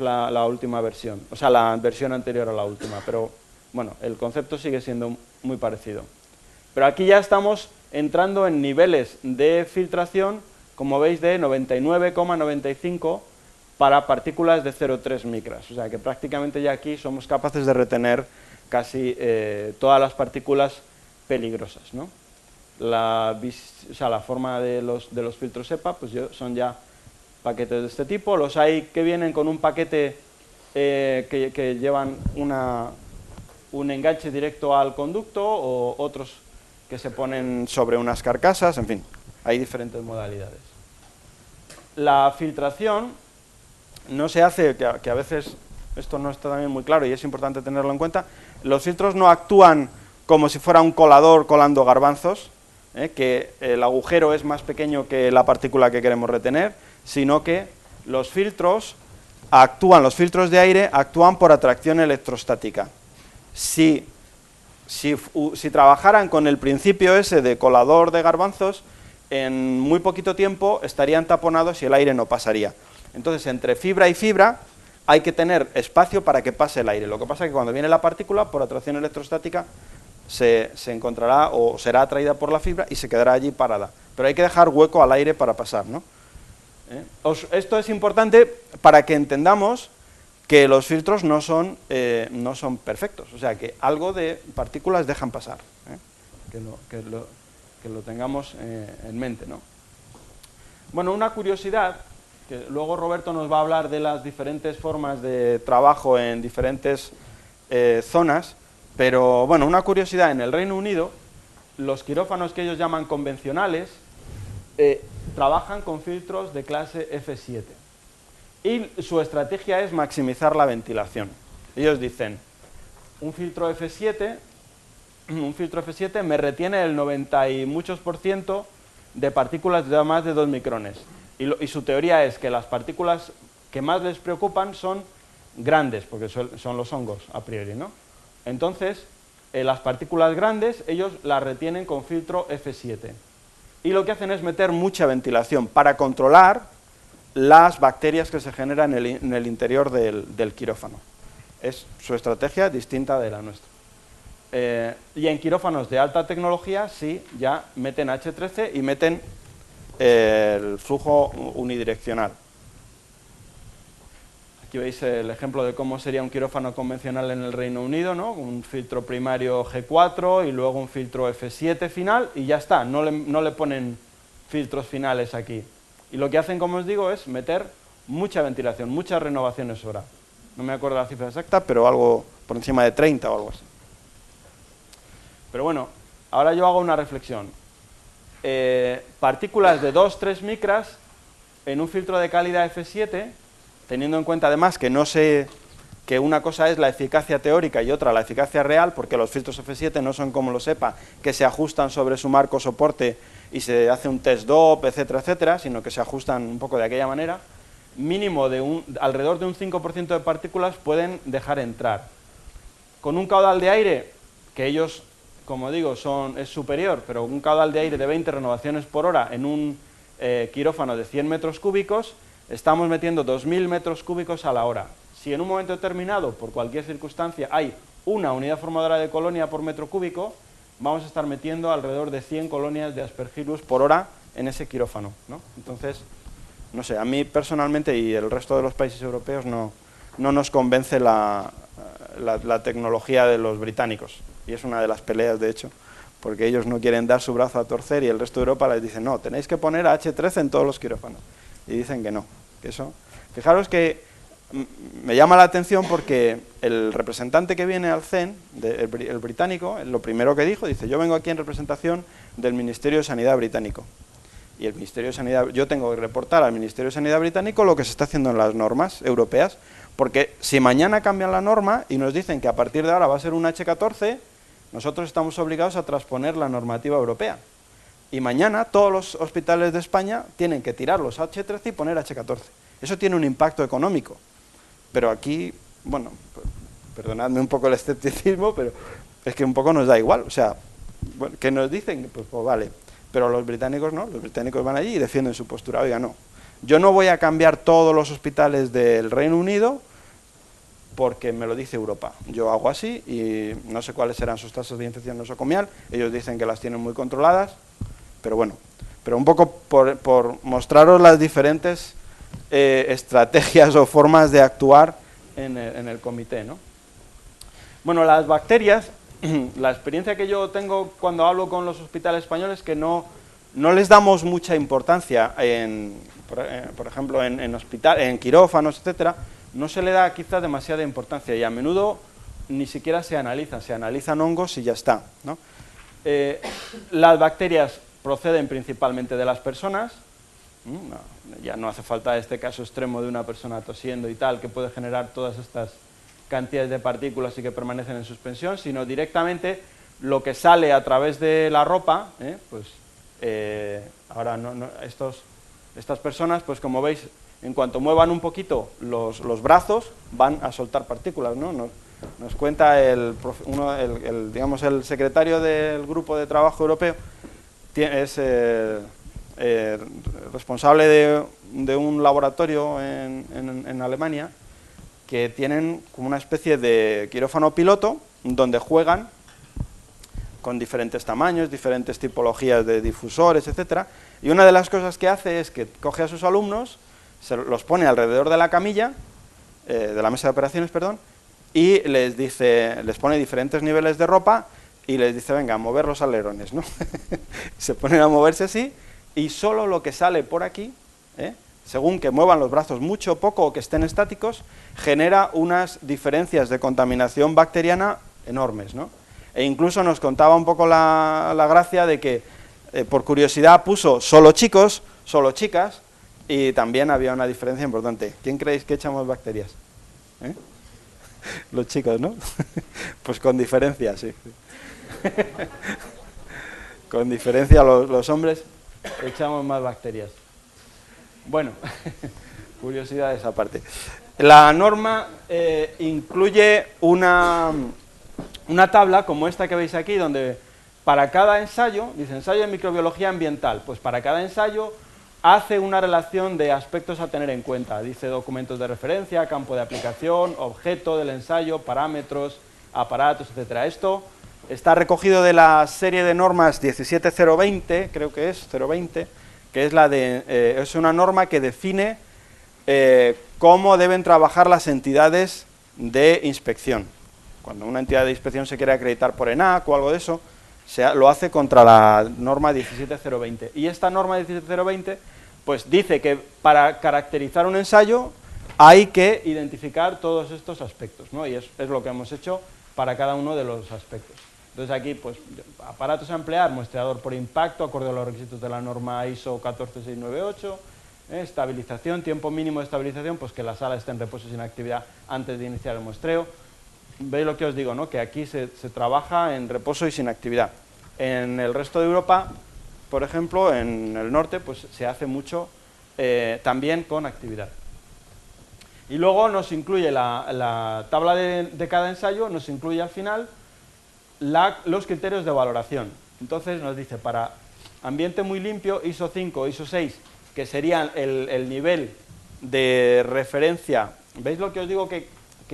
la última versión, o sea, la versión anterior a la última, pero bueno, el concepto sigue siendo muy parecido. Pero aquí ya estamos entrando en niveles de filtración, como veis, de 99,95 para partículas de 0,3 micras, o sea que prácticamente ya aquí somos capaces de retener casi todas las partículas peligrosas, ¿no? La forma de los filtros EPA pues son ya paquetes de este tipo, los hay que vienen con un paquete que llevan un enganche directo al conducto, o otros que se ponen sobre unas carcasas, en fin, hay diferentes modalidades. La filtración no se hace, que a veces esto no está también muy claro y es importante tenerlo en cuenta, los filtros no actúan como si fuera un colador colando garbanzos, que el agujero es más pequeño que la partícula que queremos retener, sino que los filtros de aire actúan por atracción electrostática. Si trabajaran con el principio ese de colador de garbanzos, en muy poquito tiempo estarían taponados y el aire no pasaría. Entonces, entre fibra y fibra hay que tener espacio para que pase el aire. Lo que pasa es que cuando viene la partícula, por atracción electrostática, se encontrará o será atraída por la fibra y se quedará allí parada. Pero hay que dejar hueco al aire para pasar, ¿no? Esto es importante para que entendamos que los filtros no son perfectos, o sea, que algo de partículas dejan pasar, que lo tengamos en mente, ¿no? Bueno, una curiosidad, que luego Roberto nos va a hablar de las diferentes formas de trabajo en diferentes zonas, pero bueno, una curiosidad, en el Reino Unido, los quirófanos que ellos llaman convencionales trabajan con filtros de clase F7 y su estrategia es maximizar la ventilación. Ellos dicen, un filtro F7 me retiene el 90 y muchos por ciento de partículas de más de 2 micrones. Y su teoría es que las partículas que más les preocupan son grandes, porque son los hongos a priori, ¿no? Entonces, las partículas grandes, ellos las retienen con filtro F7. Y lo que hacen es meter mucha ventilación para controlar las bacterias que se generan en el interior del quirófano. Es su estrategia distinta de la nuestra. Y en quirófanos de alta tecnología, sí, ya meten H13 y meten el flujo unidireccional. Aquí veis el ejemplo de cómo sería un quirófano convencional en el Reino Unido, ¿no? Un filtro primario G4 y luego un filtro F7 final y ya está, no le ponen filtros finales aquí. Y lo que hacen, como os digo, es meter mucha ventilación, muchas renovaciones hora. No me acuerdo la cifra exacta, pero algo por encima de 30 o algo así. Pero bueno, ahora yo hago una reflexión. Partículas de 2-3 micras en un filtro de calidad F7, teniendo en cuenta además que no se que una cosa es la eficacia teórica y otra la eficacia real, porque los filtros F7 no son como los EPA, que se ajustan sobre su marco soporte y se hace un test DOP, etcétera, etcétera, sino que se ajustan un poco de aquella manera. Mínimo alrededor de un 5% de partículas pueden dejar entrar. Con un caudal de aire, que ellos, como digo, es superior, pero un caudal de aire de 20 renovaciones por hora en un quirófano de 100 metros cúbicos, estamos metiendo 2.000 metros cúbicos a la hora. Si en un momento determinado, por cualquier circunstancia, hay una unidad formadora de colonia por metro cúbico, vamos a estar metiendo alrededor de 100 colonias de Aspergillus por hora en ese quirófano, ¿no? Entonces, no sé, a mí personalmente y el resto de los países europeos no nos convence la tecnología de los británicos, y es una de las peleas, de hecho, porque ellos no quieren dar su brazo a torcer y el resto de Europa les dice, no, tenéis que poner H13 en todos los quirófanos, y dicen que no, que eso... Fijaros que me llama la atención porque el representante que viene al CEN, el británico, lo primero que dijo, dice, yo vengo aquí en representación del Ministerio de Sanidad británico. Y el Ministerio de Sanidad, yo tengo que reportar al Ministerio de Sanidad británico lo que se está haciendo en las normas europeas, porque si mañana cambian la norma y nos dicen que a partir de ahora va a ser un H14, nosotros estamos obligados a transponer la normativa europea. Y mañana todos los hospitales de España tienen que tirar los H13 y poner H14. Eso tiene un impacto económico. Pero aquí, bueno, perdonadme un poco el escepticismo, pero es que un poco nos da igual. O sea, bueno, ¿qué nos dicen? Pues vale. Pero los británicos no, los británicos van allí y defienden su postura. Oiga, no, yo no voy a cambiar todos los hospitales del Reino Unido porque me lo dice Europa. Yo hago así y no sé cuáles serán sus tasas de infección nosocomial, ellos dicen que las tienen muy controladas, pero bueno, pero un poco por mostraros las diferentes estrategias o formas de actuar en el comité, ¿no? Bueno, las bacterias, la experiencia que yo tengo cuando hablo con los hospitales españoles es que no les damos mucha importancia, por ejemplo, en quirófanos, etcétera, no se le da quizá demasiada importancia y a menudo ni siquiera se analizan hongos y ya está, ¿no? Las bacterias proceden principalmente de las personas, ya no hace falta este caso extremo de una persona tosiendo y tal, que puede generar todas estas cantidades de partículas y que permanecen en suspensión, sino directamente lo que sale a través de la ropa, pues ahora estas personas, pues como veis, en cuanto muevan un poquito los brazos, van a soltar partículas, ¿no? Nos cuenta digamos, el secretario del Grupo de Trabajo Europeo, es responsable de un laboratorio en Alemania, que tienen como una especie de quirófano piloto, donde juegan con diferentes tamaños, diferentes tipologías de difusores, etcétera, y una de las cosas que hace es que coge a sus alumnos, los pone alrededor de la camilla, de la mesa de operaciones, perdón, y les pone diferentes niveles de ropa y les dice, venga, a mover los alerones, ¿no? Se ponen a moverse así y solo lo que sale por aquí, según que muevan los brazos mucho, poco o que estén estáticos, genera unas diferencias de contaminación bacteriana enormes, ¿no? E incluso nos contaba un poco la gracia de que, por curiosidad, puso solo chicos, solo chicas, y también había una diferencia importante. ¿Quién creéis que echamos bacterias? Los chicos, ¿no? Pues con diferencia, sí. Con diferencia los hombres echamos más bacterias. Bueno, curiosidades aparte. La norma incluye una tabla como esta que veis aquí, donde para cada ensayo, dice ensayo de microbiología ambiental, pues para cada ensayo hace una relación de aspectos a tener en cuenta, dice documentos de referencia, campo de aplicación, objeto del ensayo, parámetros, aparatos, etcétera. Esto está recogido de la serie de normas 17020, creo que es 020, que es es una norma que define cómo deben trabajar las entidades de inspección. Cuando una entidad de inspección se quiere acreditar por ENAC o algo de eso, lo hace contra la norma 17020. Y esta norma 17020 pues dice que para caracterizar un ensayo hay que identificar todos estos aspectos, ¿no? Y es lo que hemos hecho para cada uno de los aspectos. Entonces aquí, pues, aparatos a emplear, muestreador por impacto, acorde a los requisitos de la norma ISO 14698, Estabilización, tiempo mínimo de estabilización, pues que la sala esté en reposo sin actividad antes de iniciar el muestreo. Veis lo que os digo, ¿no? Que aquí se trabaja en reposo y sin actividad. En el resto de Europa, por ejemplo, en el norte, pues se hace mucho también con actividad. Y luego nos incluye la tabla de cada ensayo, nos incluye al final los criterios de valoración. Entonces nos dice, para ambiente muy limpio, ISO 5 o ISO 6, que serían el nivel de referencia. ¿Veis lo que os digo que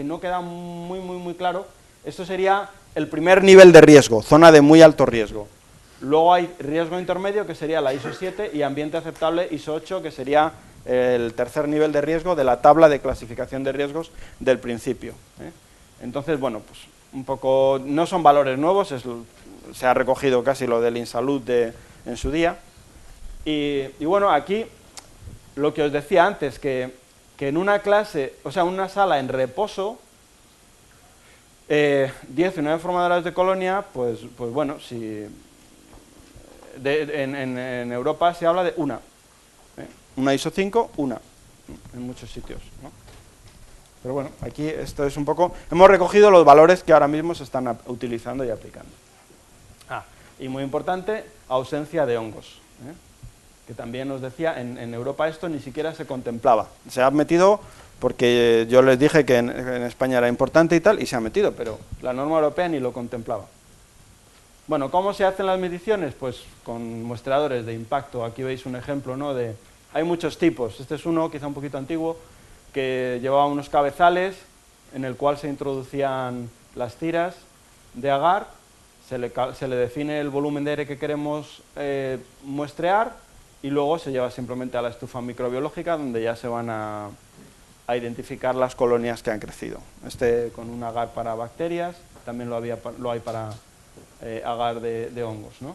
no queda muy claro? Esto sería el primer nivel de riesgo, zona de muy alto riesgo. Luego hay riesgo intermedio, que sería la ISO 7, y ambiente aceptable, ISO 8, que sería el tercer nivel de riesgo de la tabla de clasificación de riesgos del principio. Entonces, bueno, pues un poco, no son valores nuevos, se ha recogido casi lo del InSalud en su día. Y bueno, aquí lo que os decía antes, que en una clase, o sea, una sala en reposo, 10 y 9 formadoras de colonia, pues bueno, si en Europa se habla de una ISO 5, en muchos sitios, ¿no? Pero bueno, aquí esto es un poco... Hemos recogido los valores que ahora mismo se están utilizando y aplicando. Y muy importante, ausencia de hongos, que también os decía, en Europa esto ni siquiera se contemplaba. Se ha metido porque yo les dije que en España era importante y tal, y se ha metido, pero la norma europea ni lo contemplaba. Bueno, ¿cómo se hacen las mediciones? Pues con muestreadores de impacto. Aquí veis un ejemplo, ¿no? Hay muchos tipos. Este es uno, quizá un poquito antiguo, que llevaba unos cabezales en el cual se introducían las tiras de agar, se le define el volumen de aire que queremos muestrear, y luego se lleva simplemente a la estufa microbiológica, donde ya se van a identificar las colonias que han crecido. Este con un agar para bacterias, también lo hay para agar de hongos, ¿no?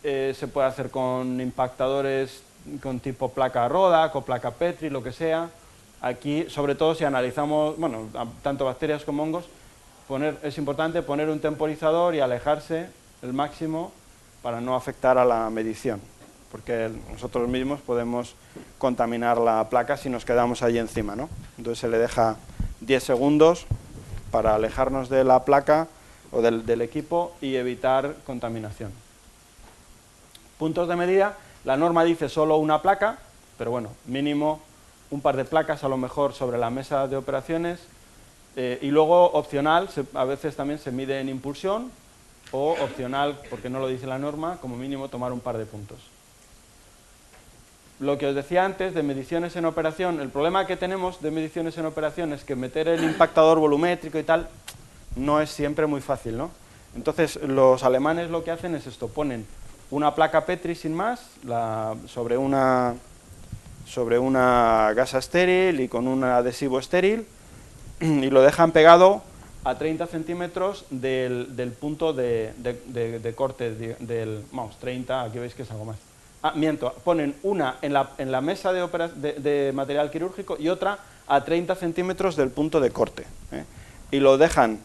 Se puede hacer con impactadores con tipo placa Rodack o placa Petri, lo que sea. Aquí, sobre todo, si analizamos, bueno, tanto bacterias como hongos, es importante poner un temporizador y alejarse el máximo para no afectar a la medición, porque nosotros mismos podemos contaminar la placa si nos quedamos ahí encima, ¿no? Entonces se le deja 10 segundos para alejarnos de la placa o del equipo y evitar contaminación. Puntos de medida, la norma dice solo una placa, pero bueno, mínimo un par de placas a lo mejor sobre la mesa de operaciones, y luego opcional, a veces también se mide en impulsión, o opcional, porque no lo dice la norma, como mínimo tomar un par de puntos. Lo que os decía antes de mediciones en operación, el problema que tenemos de mediciones en operación es que meter el impactador volumétrico y tal no es siempre muy fácil, ¿no? Entonces los alemanes lo que hacen es esto, ponen una placa Petri sin más sobre una gasa estéril y con un adhesivo estéril, y lo dejan pegado a 30 centímetros del punto de corte vamos, 30, aquí veis que es algo más. Miento, ponen una en la mesa de material quirúrgico y otra a 30 centímetros del punto de corte, y lo dejan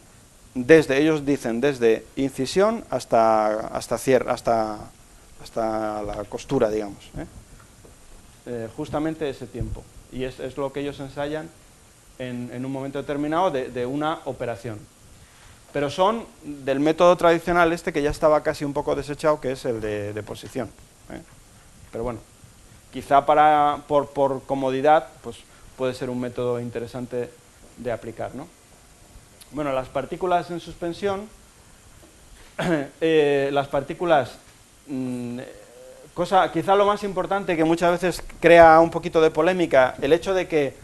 ellos dicen desde incisión hasta cierre, hasta la costura, digamos, justamente ese tiempo, y es lo que ellos ensayan en un momento determinado de una operación. Pero son del método tradicional que ya estaba casi un poco desechado, que es el de deposición. Pero bueno, quizá por comodidad, pues puede ser un método interesante de aplicar, ¿no? Bueno, las partículas en suspensión, las partículas, quizá lo más importante que muchas veces crea un poquito de polémica, el hecho de que,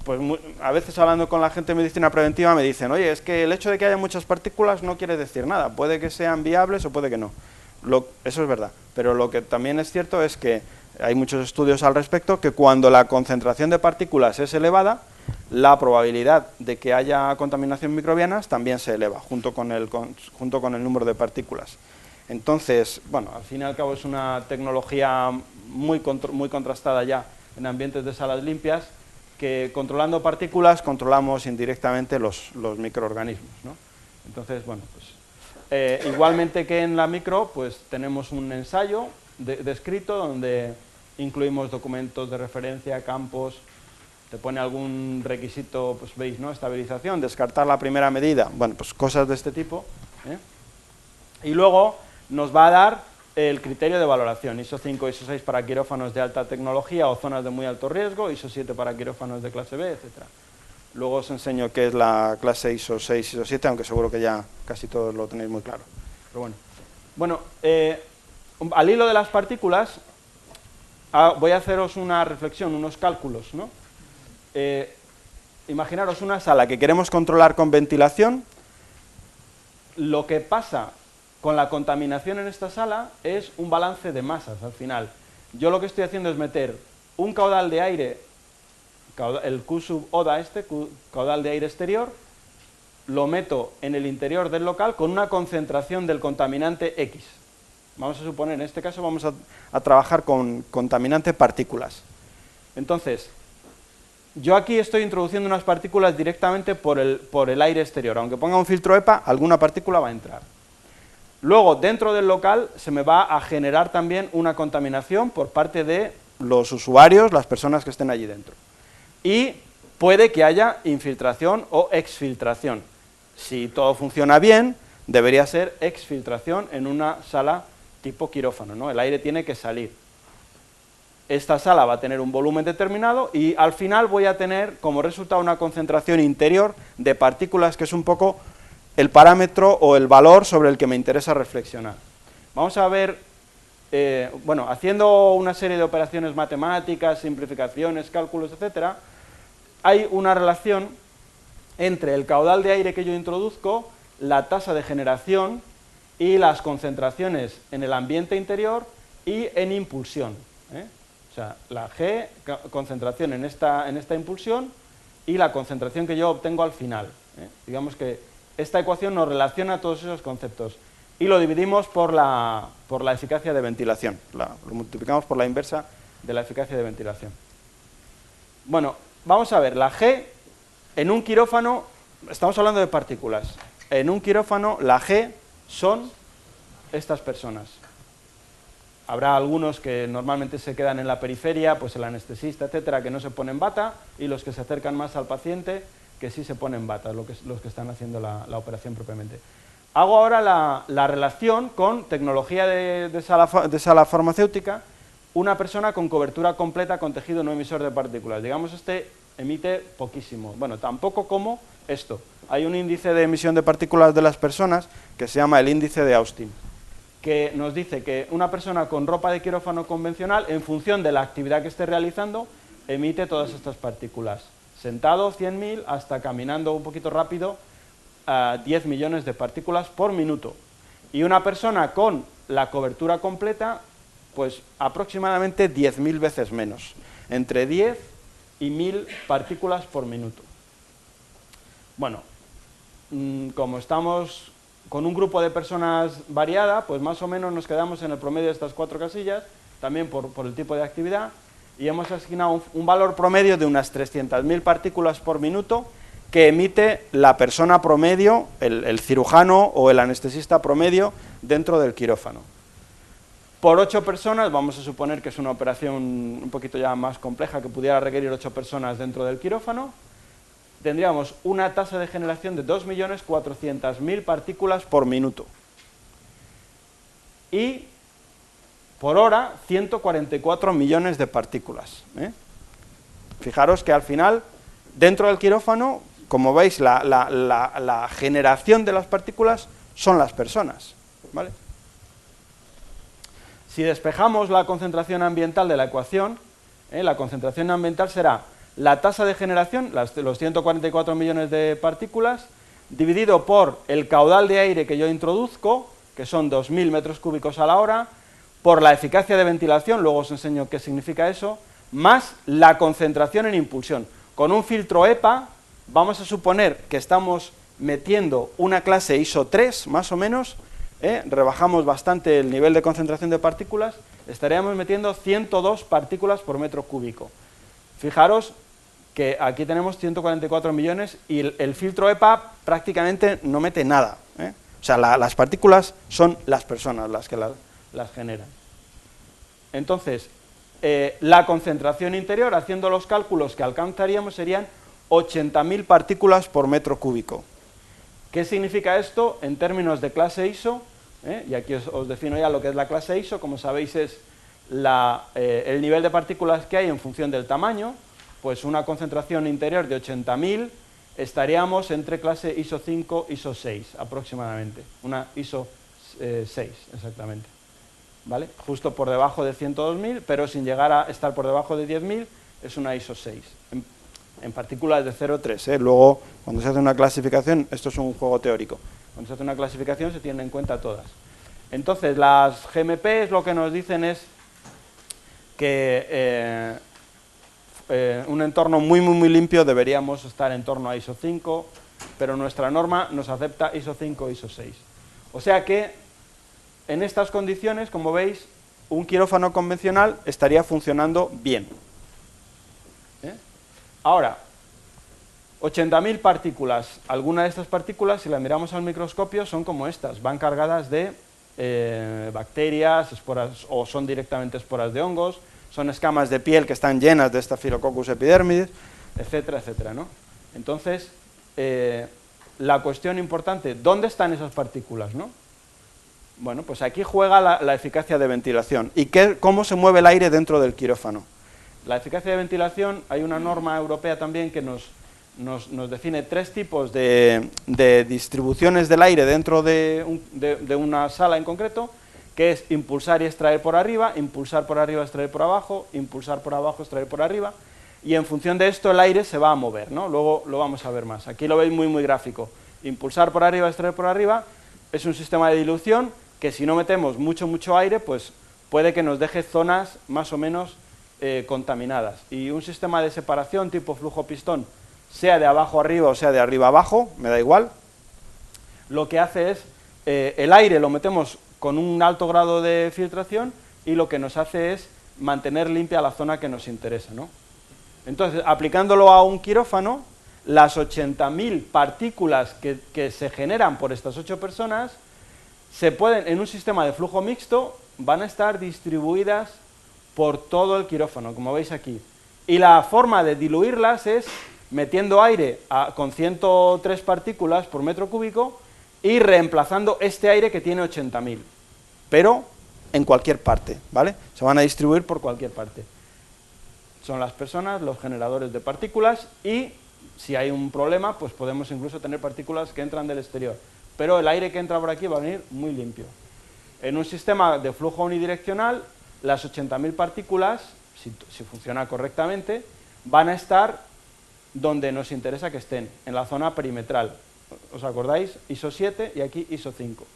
pues a veces hablando con la gente de medicina preventiva me dicen, oye, es que el hecho de que haya muchas partículas no quiere decir nada, puede que sean viables o puede que no. Eso es verdad, pero lo que también es cierto es que hay muchos estudios al respecto, que cuando la concentración de partículas es elevada, la probabilidad de que haya contaminación microbiana también se eleva, junto con el número de partículas. Entonces, bueno, al fin y al cabo es una tecnología muy contrastada ya en ambientes de salas limpias, que controlando partículas controlamos indirectamente los microorganismos, ¿no? Entonces, bueno, pues igualmente que en la micro, pues tenemos un ensayo descrito donde incluimos documentos de referencia, campos, te pone algún requisito, pues veis, ¿no? Estabilización, descartar la primera medida, bueno, pues cosas de este tipo, ¿eh? Y luego nos va a dar el criterio de valoración, ISO 5, ISO 6 para quirófanos de alta tecnología o zonas de muy alto riesgo, ISO 7 para quirófanos de clase B, etc. Luego os enseño qué es la clase ISO 6, ISO 7, aunque seguro que ya casi todos lo tenéis muy claro. Pero bueno, al hilo de las partículas, voy a haceros una reflexión, unos cálculos, ¿no? Imaginaros una sala que queremos controlar con ventilación. Lo que pasa con la contaminación en esta sala es un balance de masas al final. Yo lo que estoy haciendo es meter un caudal de aire, el Q sub ODA caudal de aire exterior, lo meto en el interior del local con una concentración del contaminante X. Vamos a suponer, en este caso vamos a trabajar con contaminante partículas. Entonces, yo aquí estoy introduciendo unas partículas directamente por el aire exterior. Aunque ponga un filtro EPA, alguna partícula va a entrar. Luego, dentro del local, se me va a generar también una contaminación por parte de los usuarios, las personas que estén allí dentro. Y puede que haya infiltración o exfiltración. Si todo funciona bien, debería ser exfiltración en una sala tipo quirófano, ¿no? El aire tiene que salir. Esta sala va a tener un volumen determinado y al final voy a tener como resultado una concentración interior de partículas, que es un poco el parámetro o el valor sobre el que me interesa reflexionar. Vamos a ver, haciendo una serie de operaciones matemáticas, simplificaciones, cálculos, etcétera, hay una relación entre el caudal de aire que yo introduzco, la tasa de generación y las concentraciones en el ambiente interior y en impulsión, ¿eh? O sea, la G, concentración en esta impulsión, y la concentración que yo obtengo al final, ¿eh? Digamos que esta ecuación nos relaciona todos esos conceptos y lo dividimos por la eficacia de ventilación, lo multiplicamos por la inversa de la eficacia de ventilación. Bueno, vamos a ver, la G en un quirófano, estamos hablando de partículas, en un quirófano la G son estas personas. Habrá algunos que normalmente se quedan en la periferia, pues el anestesista, etcétera, que no se ponen bata, y los que se acercan más al paciente, que sí se ponen bata, los que están haciendo la operación propiamente. Hago ahora la relación con tecnología de sala farmacéutica, una persona con cobertura completa con tejido no emisor de partículas. Digamos, emite poquísimo, bueno, tampoco como esto. Hay un índice de emisión de partículas de las personas que se llama el índice de Austin, que nos dice que una persona con ropa de quirófano convencional, en función de la actividad que esté realizando, emite todas estas partículas. Sentado, 100.000, hasta caminando un poquito rápido, 10 millones de partículas por minuto. Y una persona con la cobertura completa, pues aproximadamente 10.000 veces menos, entre 10 y 1.000 partículas por minuto. Bueno, como estamos con un grupo de personas variada, pues más o menos nos quedamos en el promedio de estas 4 casillas, también por el tipo de actividad, y hemos asignado un valor promedio de unas 300.000 partículas por minuto que emite la persona promedio, el cirujano o el anestesista promedio dentro del quirófano. Por 8 personas, vamos a suponer que es una operación un poquito ya más compleja, que pudiera requerir 8 personas dentro del quirófano, tendríamos una tasa de generación de 2.400.000 partículas por minuto. Y por hora, 144 millones de partículas, ¿eh? Fijaros que al final, dentro del quirófano, como veis, la generación de las partículas son las personas, ¿vale? Si despejamos la concentración ambiental de la ecuación, la concentración ambiental será la tasa de generación, los 144 millones de partículas, dividido por el caudal de aire que yo introduzco, que son 2.000 metros cúbicos a la hora, por la eficacia de ventilación, luego os enseño qué significa eso, más la concentración en impulsión. Con un filtro EPA, vamos a suponer que estamos metiendo una clase ISO 3, más o menos, rebajamos bastante el nivel de concentración de partículas, estaríamos metiendo 102 partículas por metro cúbico. Fijaros que aquí tenemos 144 millones y el filtro EPA prácticamente no mete nada, ¿eh? O sea, las partículas son las personas las que las generan. Entonces, la concentración interior, haciendo los cálculos que alcanzaríamos, serían 80.000 partículas por metro cúbico. ¿Qué significa esto en términos de clase ISO? Y aquí os defino ya lo que es la clase ISO. Como sabéis, es el nivel de partículas que hay en función del tamaño. Pues una concentración interior de 80.000 estaríamos entre clase ISO 5, ISO 6 aproximadamente. Una ISO 6 exactamente. ¿Vale? Justo por debajo de 102.000, pero sin llegar a estar por debajo de 10.000, es una ISO 6. En partículas de 0,3. Luego, cuando se hace una clasificación, esto es un juego teórico, cuando se hace una clasificación se tienen en cuenta todas. Entonces, las GMP lo que nos dicen es que un entorno muy limpio deberíamos estar en torno a ISO 5, pero nuestra norma nos acepta ISO 5, ISO 6. O sea que, en estas condiciones, como veis, un quirófano convencional estaría funcionando bien. Ahora, 80.000 partículas. Algunas de estas partículas, si las miramos al microscopio, son como estas, van cargadas de bacterias, esporas, o son directamente esporas de hongos, son escamas de piel que están llenas de Staphylococcus epidermidis, etcétera, etcétera, ¿no? Entonces, la cuestión importante, ¿dónde están esas partículas, no? Bueno, pues aquí juega la eficacia de ventilación. ¿Y cómo se mueve el aire dentro del quirófano? La eficacia de ventilación, hay una norma europea también que nos define 3 tipos de distribuciones del aire dentro de una sala en concreto, que es impulsar y extraer por arriba, impulsar por arriba, extraer por abajo, impulsar por abajo, extraer por arriba, y en función de esto el aire se va a mover, ¿no? Luego lo vamos a ver más. Aquí lo veis muy gráfico. Impulsar por arriba, extraer por arriba, es un sistema de dilución que si no metemos mucho aire, pues puede que nos deje zonas más o menos contaminadas. Y un sistema de separación tipo flujo-pistón, sea de abajo arriba o sea de arriba abajo, me da igual, lo que hace es, el aire lo metemos con un alto grado de filtración y lo que nos hace es mantener limpia la zona que nos interesa, ¿no? Entonces, aplicándolo a un quirófano, las 80.000 partículas que se generan por estas 8 personas, se pueden, en un sistema de flujo mixto, van a estar distribuidas por todo el quirófano, como veis aquí. Y la forma de diluirlas es metiendo aire con 103 partículas por metro cúbico y reemplazando este aire que tiene 80.000, pero en cualquier parte, ¿vale? Se van a distribuir por cualquier parte. Son las personas, los generadores de partículas, y si hay un problema, pues podemos incluso tener partículas que entran del exterior, pero el aire que entra por aquí va a venir muy limpio. En un sistema de flujo unidireccional, las 80.000 partículas, si funciona correctamente, van a estar donde nos interesa que estén, en la zona perimetral. ¿Os acordáis? ISO 7 y aquí ISO 5.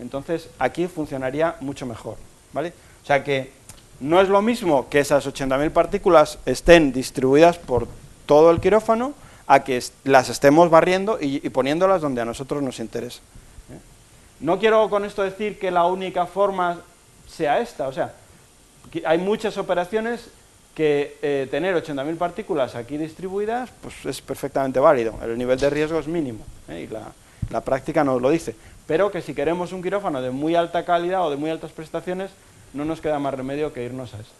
Entonces, aquí funcionaría mucho mejor, ¿vale? O sea que no es lo mismo que esas 80.000 partículas estén distribuidas por todo el quirófano a que las estemos barriendo y poniéndolas donde a nosotros nos interesa. No quiero con esto decir que la única forma sea esta, o sea, hay muchas operaciones que tener 80.000 partículas aquí distribuidas, pues es perfectamente válido, el nivel de riesgo es mínimo, y la práctica nos lo dice, pero que si queremos un quirófano de muy alta calidad o de muy altas prestaciones, no nos queda más remedio que irnos a esto.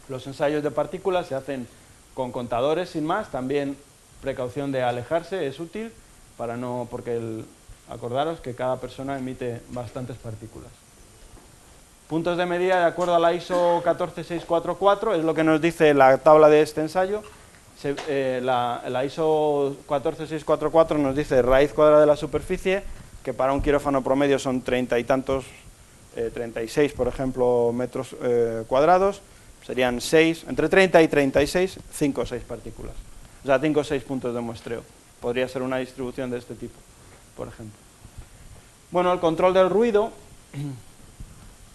Los ensayos de partículas se hacen con contadores sin más, también precaución de alejarse es útil, para no, porque acordaros que cada persona emite bastantes partículas. Puntos de medida de acuerdo a la ISO 14644, es lo que nos dice la tabla de este ensayo. La ISO 14644 nos dice raíz cuadrada de la superficie, que para un quirófano promedio son 30 y tantos, 36 por ejemplo metros cuadrados, serían 6, entre 30 y 36, 5 o 6 partículas. O sea, 5 o 6 puntos de muestreo. Podría ser una distribución de este tipo, por ejemplo. Bueno, el control del ruido.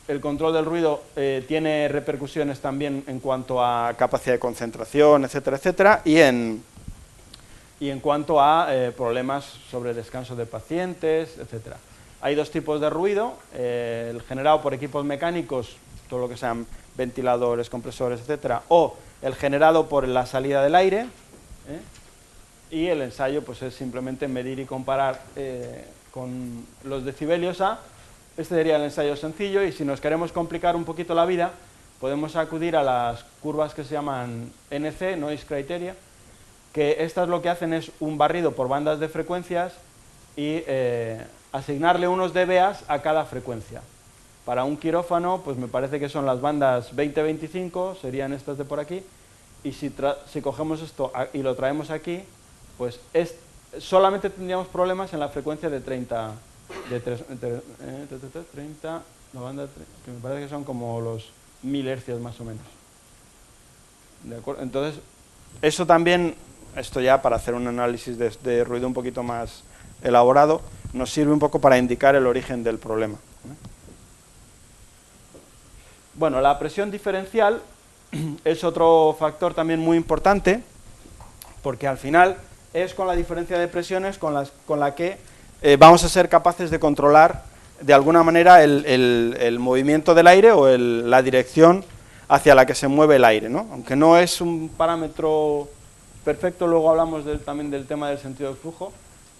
El control del ruido tiene repercusiones también en cuanto a capacidad de concentración, etcétera, etcétera, y en cuanto a problemas sobre descanso de pacientes, etcétera. Hay 2 tipos de ruido, el generado por equipos mecánicos, todo lo que sean ventiladores, compresores, etcétera, o el generado por la salida del aire, y el ensayo pues es simplemente medir y comparar con los decibelios A. Este sería el ensayo sencillo, y si nos queremos complicar un poquito la vida, podemos acudir a las curvas que se llaman NC, Noise Criteria, que estas lo que hacen es un barrido por bandas de frecuencias y asignarle unos dBAs a cada frecuencia. Para un quirófano, pues me parece que son las bandas 20-25, serían estas de por aquí, y si cogemos esto y lo traemos aquí, pues solamente tendríamos problemas en la frecuencia de 30, la banda, que me parece que son como los 1000 hercios más o menos. ¿De acuerdo? Entonces, eso también, esto ya para hacer un análisis de ruido un poquito más elaborado, nos sirve un poco para indicar el origen del problema. Bueno, la presión diferencial es otro factor también muy importante, porque al final es con la diferencia de presiones con la que vamos a ser capaces de controlar de alguna manera el movimiento del aire o la dirección hacia la que se mueve el aire, ¿no? Aunque no es un parámetro perfecto, luego hablamos también del tema del sentido del flujo,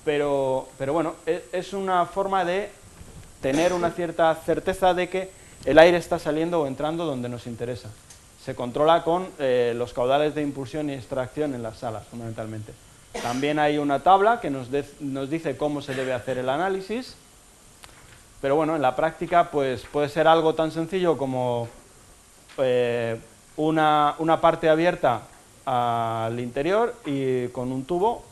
pero bueno, es una forma de tener una cierta certeza de que el aire está saliendo o entrando donde nos interesa. Se controla con los caudales de impulsión y extracción en las salas, fundamentalmente. También hay una tabla que nos dice cómo se debe hacer el análisis, pero bueno, en la práctica pues puede ser algo tan sencillo como una parte abierta al interior y con un tubo,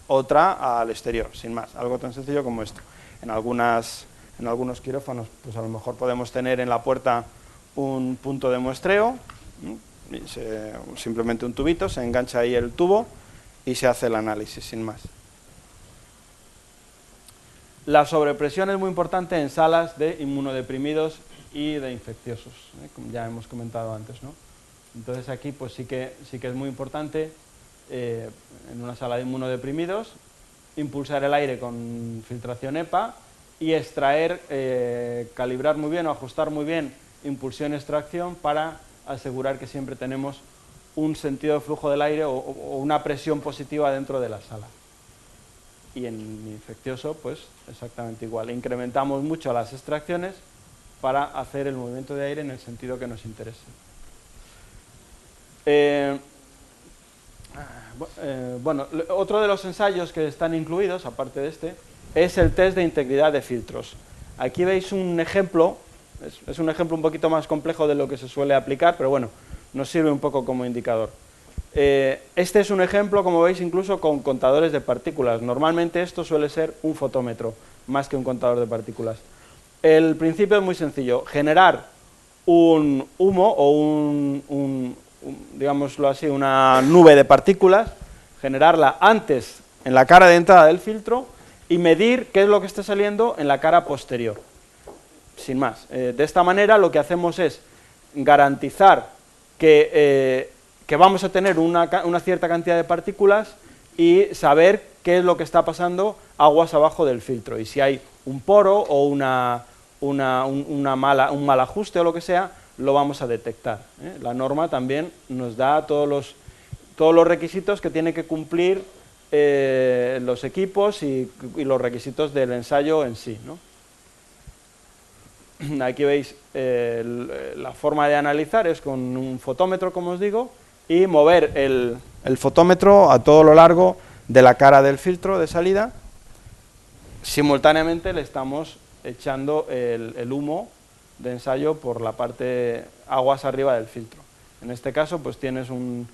otra al exterior, sin más, algo tan sencillo como esto. En algunos quirófanos, pues a lo mejor podemos tener en la puerta un punto de muestreo, simplemente un tubito, se engancha ahí el tubo y se hace el análisis, sin más. La sobrepresión es muy importante en salas de inmunodeprimidos y de infecciosos, como ya hemos comentado antes, ¿no? Entonces aquí pues sí que es muy importante en una sala de inmunodeprimidos impulsar el aire con filtración EPA y extraer, calibrar muy bien o ajustar muy bien impulsión-extracción para asegurar que siempre tenemos un sentido de flujo del aire o una presión positiva dentro de la sala. Y en infeccioso, pues exactamente igual. Incrementamos mucho las extracciones para hacer el movimiento de aire en el sentido que nos interese. Bueno, otro de los ensayos que están incluidos, aparte de este, es el test de integridad de filtros. Aquí veis un ejemplo, es un ejemplo un poquito más complejo de lo que se suele aplicar, pero bueno, nos sirve un poco como indicador. Este es un ejemplo, como veis, incluso con contadores de partículas. Normalmente esto suele ser un fotómetro, más que un contador de partículas. El principio es muy sencillo, generar un humo o digámoslo así, una nube de partículas, generarla antes en la cara de entrada del filtro y medir qué es lo que está saliendo en la cara posterior. Sin más. De esta manera lo que hacemos es garantizar que vamos a tener una cierta cantidad de partículas y saber qué es lo que está pasando aguas abajo del filtro. Y si hay un poro o un mal ajuste o lo que sea, lo vamos a detectar. La norma también nos da todos los requisitos que tienen que cumplir los equipos y los requisitos del ensayo en sí, ¿no? Aquí veis la forma de analizar es con un fotómetro, como os digo, y mover el fotómetro a todo lo largo de la cara del filtro de salida. Simultáneamente le estamos echando el humo de ensayo por la parte aguas arriba del filtro. En este caso pues tienes un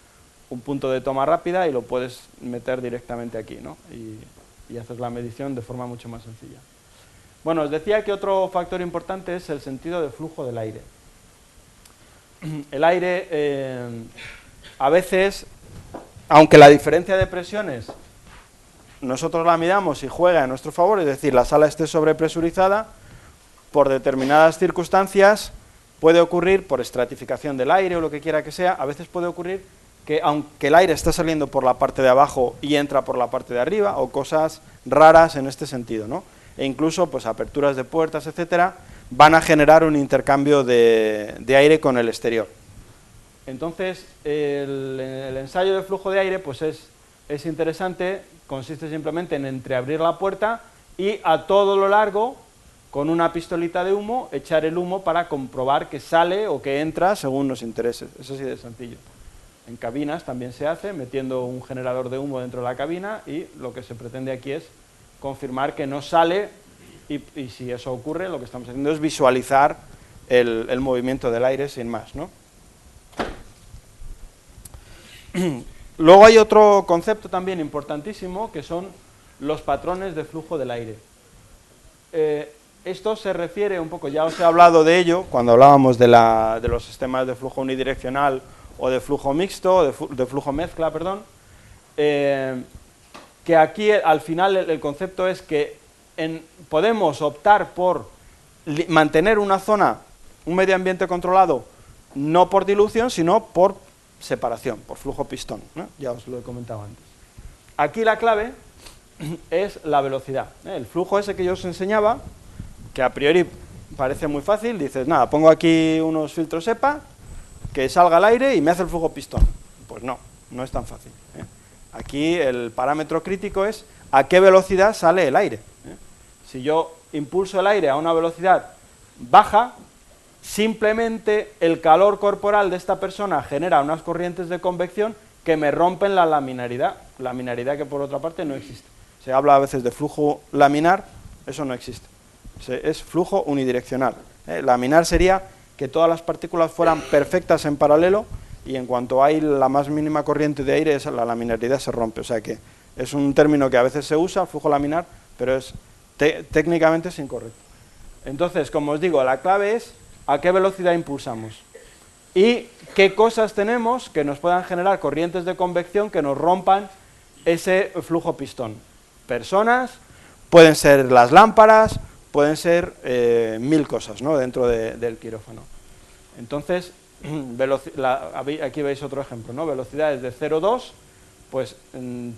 punto de toma rápida y lo puedes meter directamente aquí, ¿no? Y haces la medición de forma mucho más sencilla. Bueno, os decía que otro factor importante es el sentido de flujo del aire. El aire, a veces, aunque la diferencia de presiones nosotros la midamos y juega a nuestro favor, es decir, la sala esté sobrepresurizada, por determinadas circunstancias puede ocurrir, por estratificación del aire o lo que quiera que sea, a veces puede ocurrir que aunque el aire está saliendo por la parte de abajo y entra por la parte de arriba, o cosas raras en este sentido, ¿no? E incluso pues aperturas de puertas, etcétera, van a generar un intercambio de aire con el exterior. Entonces, el ensayo de flujo de aire pues es interesante, consiste simplemente en entreabrir la puerta y a todo lo largo con una pistolita de humo, echar el humo para comprobar que sale o que entra según nos interese. Eso sí de sencillo. En cabinas también se hace, metiendo un generador de humo dentro de la cabina, y lo que se pretende aquí es confirmar que no sale, y si eso ocurre, lo que estamos haciendo es visualizar el movimiento del aire sin más, ¿no? Luego hay otro concepto también importantísimo, que son los patrones de flujo del aire. Esto se refiere un poco, ya os he hablado de ello, cuando hablábamos de los sistemas de flujo unidireccional o de flujo mixto, o de flujo mezcla, perdón, que aquí al final el concepto es que podemos optar por mantener una zona, un medio ambiente controlado, no por dilución, sino por separación, por flujo pistón, ¿no? Ya os lo he comentado antes. Aquí la clave es la velocidad, ¿eh? El flujo ese que yo os enseñaba, que a priori parece muy fácil, dices, nada, pongo aquí unos filtros EPA, que salga al aire y me hace el flujo pistón. Pues no, no es tan fácil, ¿eh? Aquí el parámetro crítico es a qué velocidad sale el aire, ¿eh? Si yo impulso el aire a una velocidad baja, simplemente el calor corporal de esta persona genera unas corrientes de convección que me rompen la laminaridad que por otra parte no existe. Se habla a veces de flujo laminar, eso no existe, es flujo unidireccional, ¿eh? Laminar sería que todas las partículas fueran perfectas en paralelo, y en cuanto hay la más mínima corriente de aire, la laminaridad se rompe. O sea que es un término que a veces se usa, flujo laminar, pero técnicamente es incorrecto. Entonces, como os digo, la clave es a qué velocidad impulsamos y qué cosas tenemos que nos puedan generar corrientes de convección que nos rompan ese flujo pistón. Personas, pueden ser las lámparas, pueden ser 1000 cosas, ¿no?, dentro del quirófano. Entonces, aquí veis otro ejemplo, ¿no? Velocidades de 0,2, pues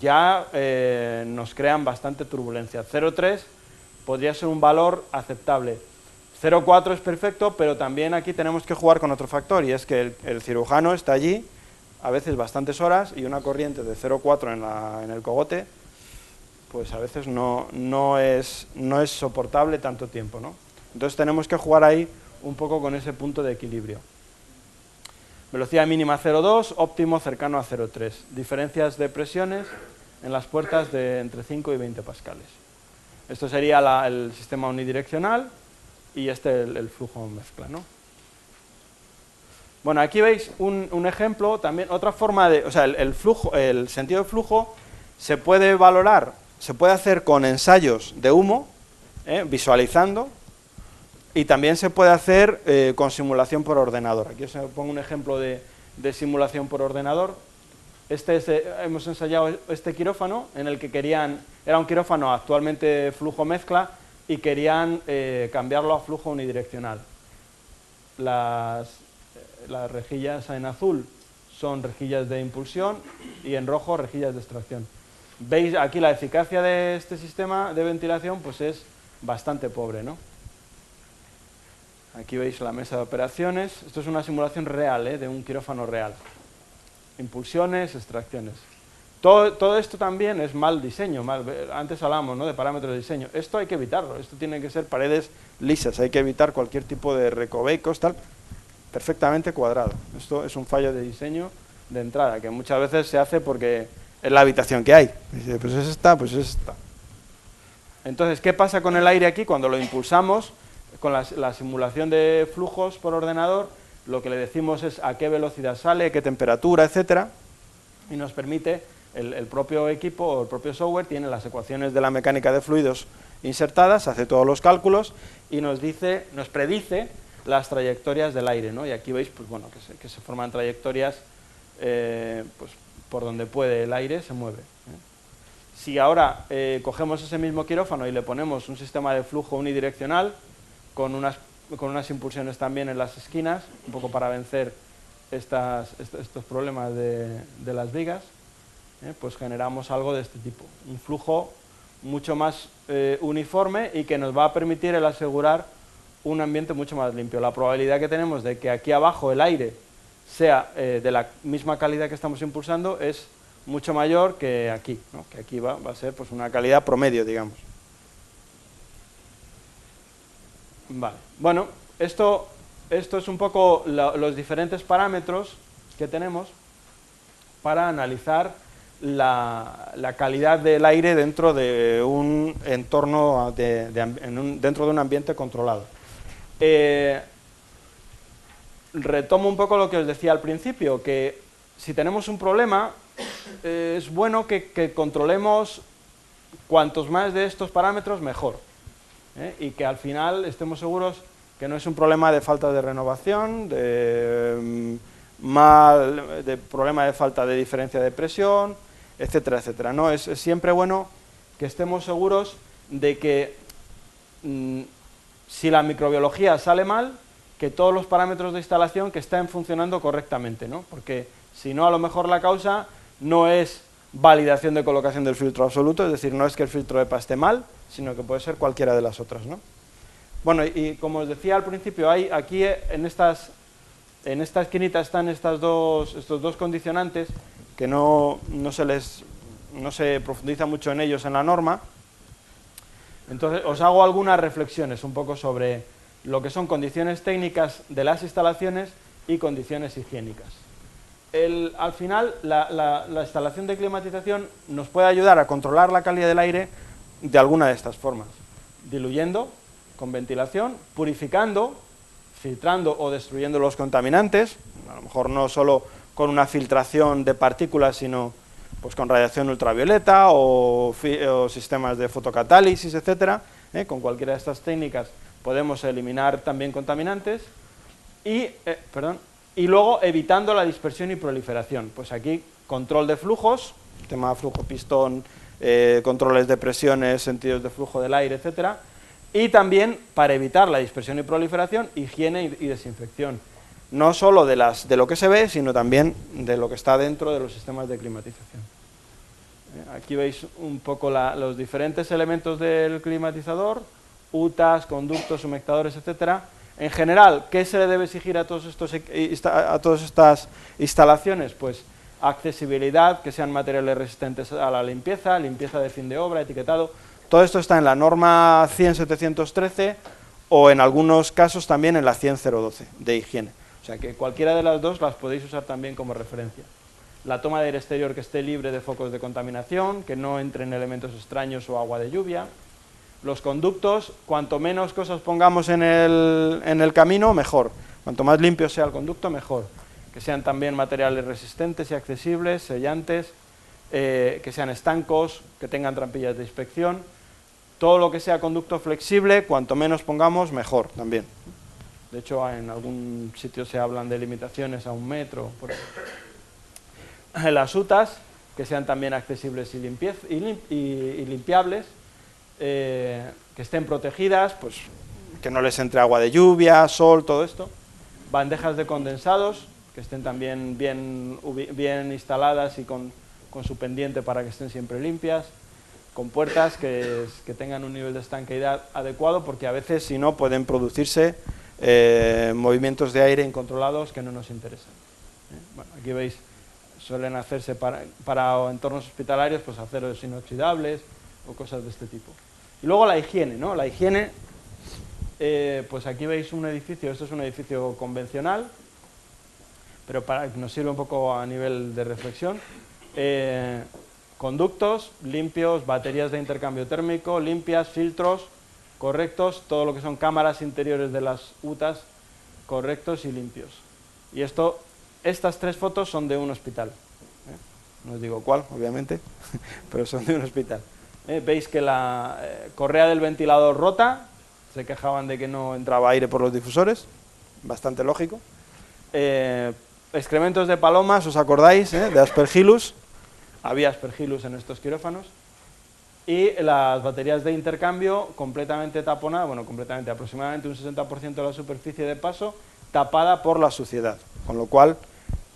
ya nos crean bastante turbulencia. 0,3 podría ser un valor aceptable. 0,4 es perfecto, pero también aquí tenemos que jugar con otro factor, y es que el cirujano está allí, a veces bastantes horas, y una corriente de 0,4 en el cogote, pues a veces no es soportable tanto tiempo, ¿no? Entonces tenemos que jugar ahí un poco con ese punto de equilibrio. Velocidad mínima 0,2, óptimo cercano a 0,3. Diferencias de presiones en las puertas de entre 5 y 20 pascales. Esto sería el sistema unidireccional, y el flujo mezcla, ¿no? Bueno, aquí veis un ejemplo, también otra forma de... O sea, el sentido de flujo se puede valorar, se puede hacer con ensayos de humo, visualizando, y también se puede hacer con simulación por ordenador. Aquí os pongo un ejemplo de simulación por ordenador. Hemos ensayado este quirófano, en el que era un quirófano actualmente flujo mezcla, y querían cambiarlo a flujo unidireccional. Las rejillas en azul son rejillas de impulsión, y en rojo rejillas de extracción. Veis aquí la eficacia de este sistema de ventilación, pues es bastante pobre, ¿no? Aquí veis la mesa de operaciones. Esto es una simulación real, de un quirófano real. Impulsiones, extracciones. Todo esto también es mal diseño. Antes hablamos, ¿no?, de parámetros de diseño. Esto hay que evitarlo. Esto tiene que ser paredes lisas. Hay que evitar cualquier tipo de recovecos, tal, perfectamente cuadrado. Esto es un fallo de diseño de entrada, que muchas veces se hace porque es la habitación que hay. Dice, pues es esta, pues es esta. Entonces, ¿qué pasa con el aire aquí cuando lo impulsamos? Con la simulación de flujos por ordenador, lo que le decimos es a qué velocidad sale, qué temperatura, etcétera, y nos permite, el propio equipo o el propio software tiene las ecuaciones de la mecánica de fluidos insertadas, hace todos los cálculos y nos predice las trayectorias del aire, ¿no? Y aquí veis, pues bueno, que se forman trayectorias pues, por donde puede el aire, se mueve, ¿eh? Si ahora cogemos ese mismo quirófano y le ponemos un sistema de flujo unidireccional, con unas impulsiones también en las esquinas, un poco para vencer estos problemas de las vigas, pues generamos algo de este tipo. Un flujo mucho más uniforme y que nos va a permitir el asegurar un ambiente mucho más limpio. La probabilidad que tenemos de que aquí abajo el aire sea de la misma calidad que estamos impulsando es mucho mayor que aquí, ¿no? Que aquí va a ser pues una calidad promedio, digamos. Vale. Bueno, esto es un poco los diferentes parámetros que tenemos para analizar la calidad del aire dentro de un entorno, dentro de un ambiente controlado. Retomo un poco lo que os decía al principio, que si tenemos un problema, es bueno que controlemos cuantos más de estos parámetros, mejor. Y que al final estemos seguros que no es un problema de falta de renovación, de problema de falta de diferencia de presión, etcétera, etcétera. ¿No? Es siempre bueno que estemos seguros de que si la microbiología sale mal, que todos los parámetros de instalación que estén funcionando correctamente, ¿no? Porque si no, a lo mejor la causa no es validación de colocación del filtro absoluto, es decir, no es que el filtro EPA esté mal, sino que puede ser cualquiera de las otras, ¿no? Bueno, y como os decía al principio, hay aquí en esta esquinita están estos dos condicionantes que no se profundiza mucho en ellos en la norma. Entonces os hago algunas reflexiones un poco sobre lo que son condiciones técnicas de las instalaciones y condiciones higiénicas. Al final, la instalación de climatización nos puede ayudar a controlar la calidad del aire de alguna de estas formas: diluyendo con ventilación, purificando, filtrando o destruyendo los contaminantes, a lo mejor no solo con una filtración de partículas, sino pues con radiación ultravioleta o sistemas de fotocatálisis, etcétera. Con cualquiera de estas técnicas podemos eliminar también contaminantes y luego evitando la dispersión y proliferación. Pues aquí control de flujos, tema flujo pistón, controles de presiones, sentidos de flujo del aire, etcétera. Y también, para evitar la dispersión y proliferación, higiene y desinfección. No solo de lo que se ve, sino también de lo que está dentro de los sistemas de climatización. Aquí veis un poco los diferentes elementos del climatizador: UTAs, conductos, humectadores, etcétera. En general, ¿qué se le debe exigir a todas estas instalaciones? Pues accesibilidad, que sean materiales resistentes a la limpieza, limpieza de fin de obra, etiquetado. Todo esto está en la norma 100.713 o en algunos casos también en la 100.012 de higiene. O sea que cualquiera de las dos las podéis usar también como referencia. La toma de aire exterior que esté libre de focos de contaminación, que no entren elementos extraños o agua de lluvia. Los conductos, cuanto menos cosas pongamos en el camino, mejor. Cuanto más limpio sea el conducto, mejor. Que sean también materiales resistentes y accesibles, sellantes, que sean estancos, que tengan trampillas de inspección. Todo lo que sea conducto flexible, cuanto menos pongamos, mejor también. De hecho, en algún sitio se hablan de limitaciones a 1 metro. Por ahí. Las UTAs, que sean también accesibles y limpiables, que estén protegidas, pues que no les entre agua de lluvia, sol, todo esto. Bandejas de condensados, que estén también bien instaladas y con su pendiente para que estén siempre limpias. Con puertas que tengan un nivel de estanqueidad adecuado, porque a veces, si no, pueden producirse movimientos de aire incontrolados que no nos interesan. Bueno, aquí veis, suelen hacerse para entornos hospitalarios, pues aceros inoxidables o cosas de este tipo. Y luego la higiene, ¿no? La higiene, pues aquí veis un edificio, esto es un edificio convencional, pero nos sirve un poco a nivel de reflexión. Conductos limpios, baterías de intercambio térmico limpias, filtros correctos, todo lo que son cámaras interiores de las UTAs correctos y limpios. Y estas 3 fotos son de un hospital. No os digo cuál, obviamente, pero son de un hospital. Veis que la correa del ventilador rota, se quejaban de que no entraba aire por los difusores, bastante lógico. Excrementos de palomas, ¿os acordáis? De Aspergillus. Había Aspergillus en estos quirófanos. Y las baterías de intercambio completamente taponadas, bueno, completamente, aproximadamente un 60% de la superficie de paso tapada por la suciedad. Con lo cual,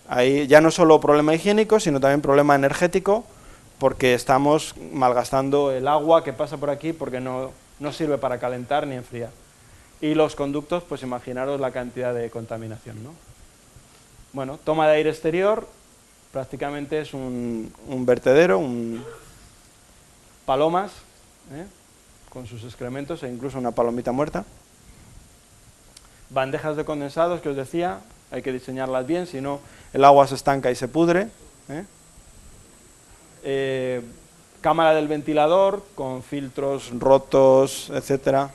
ahí ya no solo problema higiénico, sino también problema energético, porque estamos malgastando el agua que pasa por aquí porque no sirve para calentar ni enfriar. Y los conductos, pues imaginaros la cantidad de contaminación, ¿no? Bueno, toma de aire exterior, prácticamente es un vertedero, palomas, con sus excrementos e incluso una palomita muerta. bandejas de condensados que os decía, hay que diseñarlas bien, si no el agua se estanca y se pudre. Cámara del ventilador con filtros rotos, etcétera.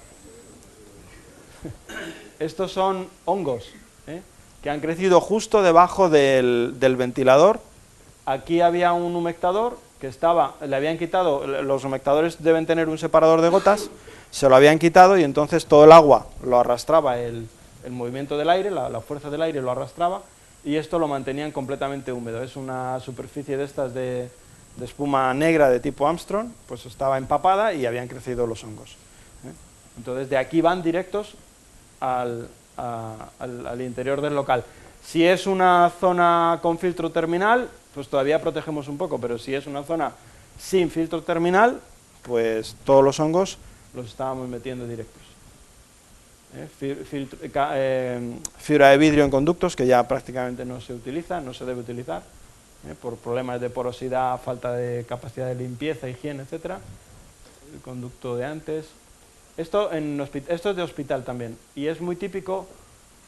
Estos son hongos, que han crecido justo debajo del ventilador. Aquí había un humectador que le habían quitado, los humectadores deben tener un separador de gotas, se lo habían quitado y entonces todo el agua lo arrastraba, el movimiento del aire, la fuerza del aire lo arrastraba y esto lo mantenían completamente húmedo. Es una superficie de estas de espuma negra de tipo Armstrong, pues estaba empapada y habían crecido los hongos. Entonces de aquí van directos al interior del local. Si es una zona con filtro terminal, pues todavía protegemos un poco, pero si es una zona sin filtro terminal, pues todos los hongos los estábamos metiendo directos. Fibra de vidrio en conductos, que ya prácticamente no se utiliza, no se debe utilizar, por problemas de porosidad, falta de capacidad de limpieza, higiene, etcétera. El conducto de antes. Esto es de hospital también, y es muy típico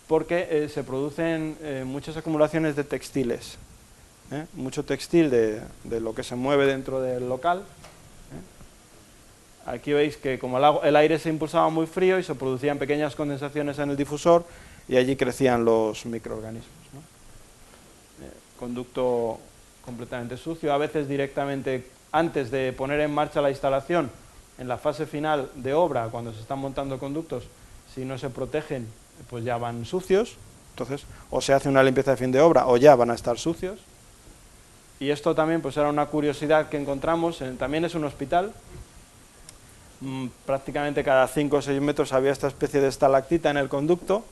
porque se producen muchas acumulaciones de textiles, mucho textil de lo que se mueve dentro del local. Aquí veis que como el aire se impulsaba muy frío y se producían pequeñas condensaciones en el difusor y allí crecían los microorganismos, ¿no? Conducto completamente sucio, a veces directamente antes de poner en marcha la instalación, en la fase final de obra, cuando se están montando conductos, si no se protegen, pues ya van sucios, entonces o se hace una limpieza de fin de obra o ya van a estar sucios. Y esto también pues era una curiosidad que encontramos, también es un hospital, prácticamente cada 5 o 6 metros había esta especie de estalactita en el conducto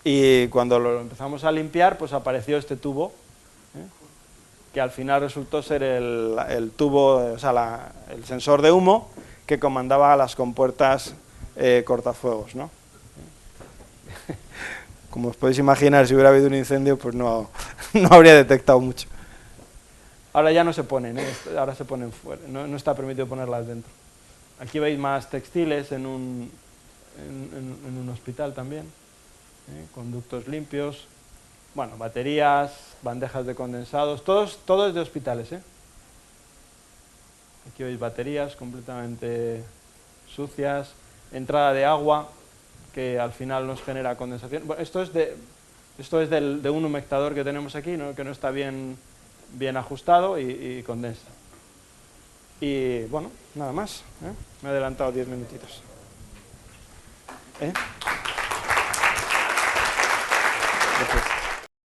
y cuando lo empezamos a limpiar pues apareció este tubo, que al final resultó ser el tubo, o sea, el sensor de humo que comandaba las compuertas cortafuegos, ¿no? Como os podéis imaginar, si hubiera habido un incendio, pues no habría detectado mucho. Ahora ya no se ponen, ahora se ponen fuera, no está permitido ponerlas dentro. Aquí veis más textiles en un hospital también, conductos limpios, bueno, baterías, bandejas de condensados, todo es de hospitales. Aquí veis baterías completamente sucias, entrada de agua que al final nos genera condensación. Bueno, esto es de un humectador que tenemos aquí, ¿no? Que no está bien ajustado y condensa. Y bueno, nada más, me he adelantado 10 minutitos.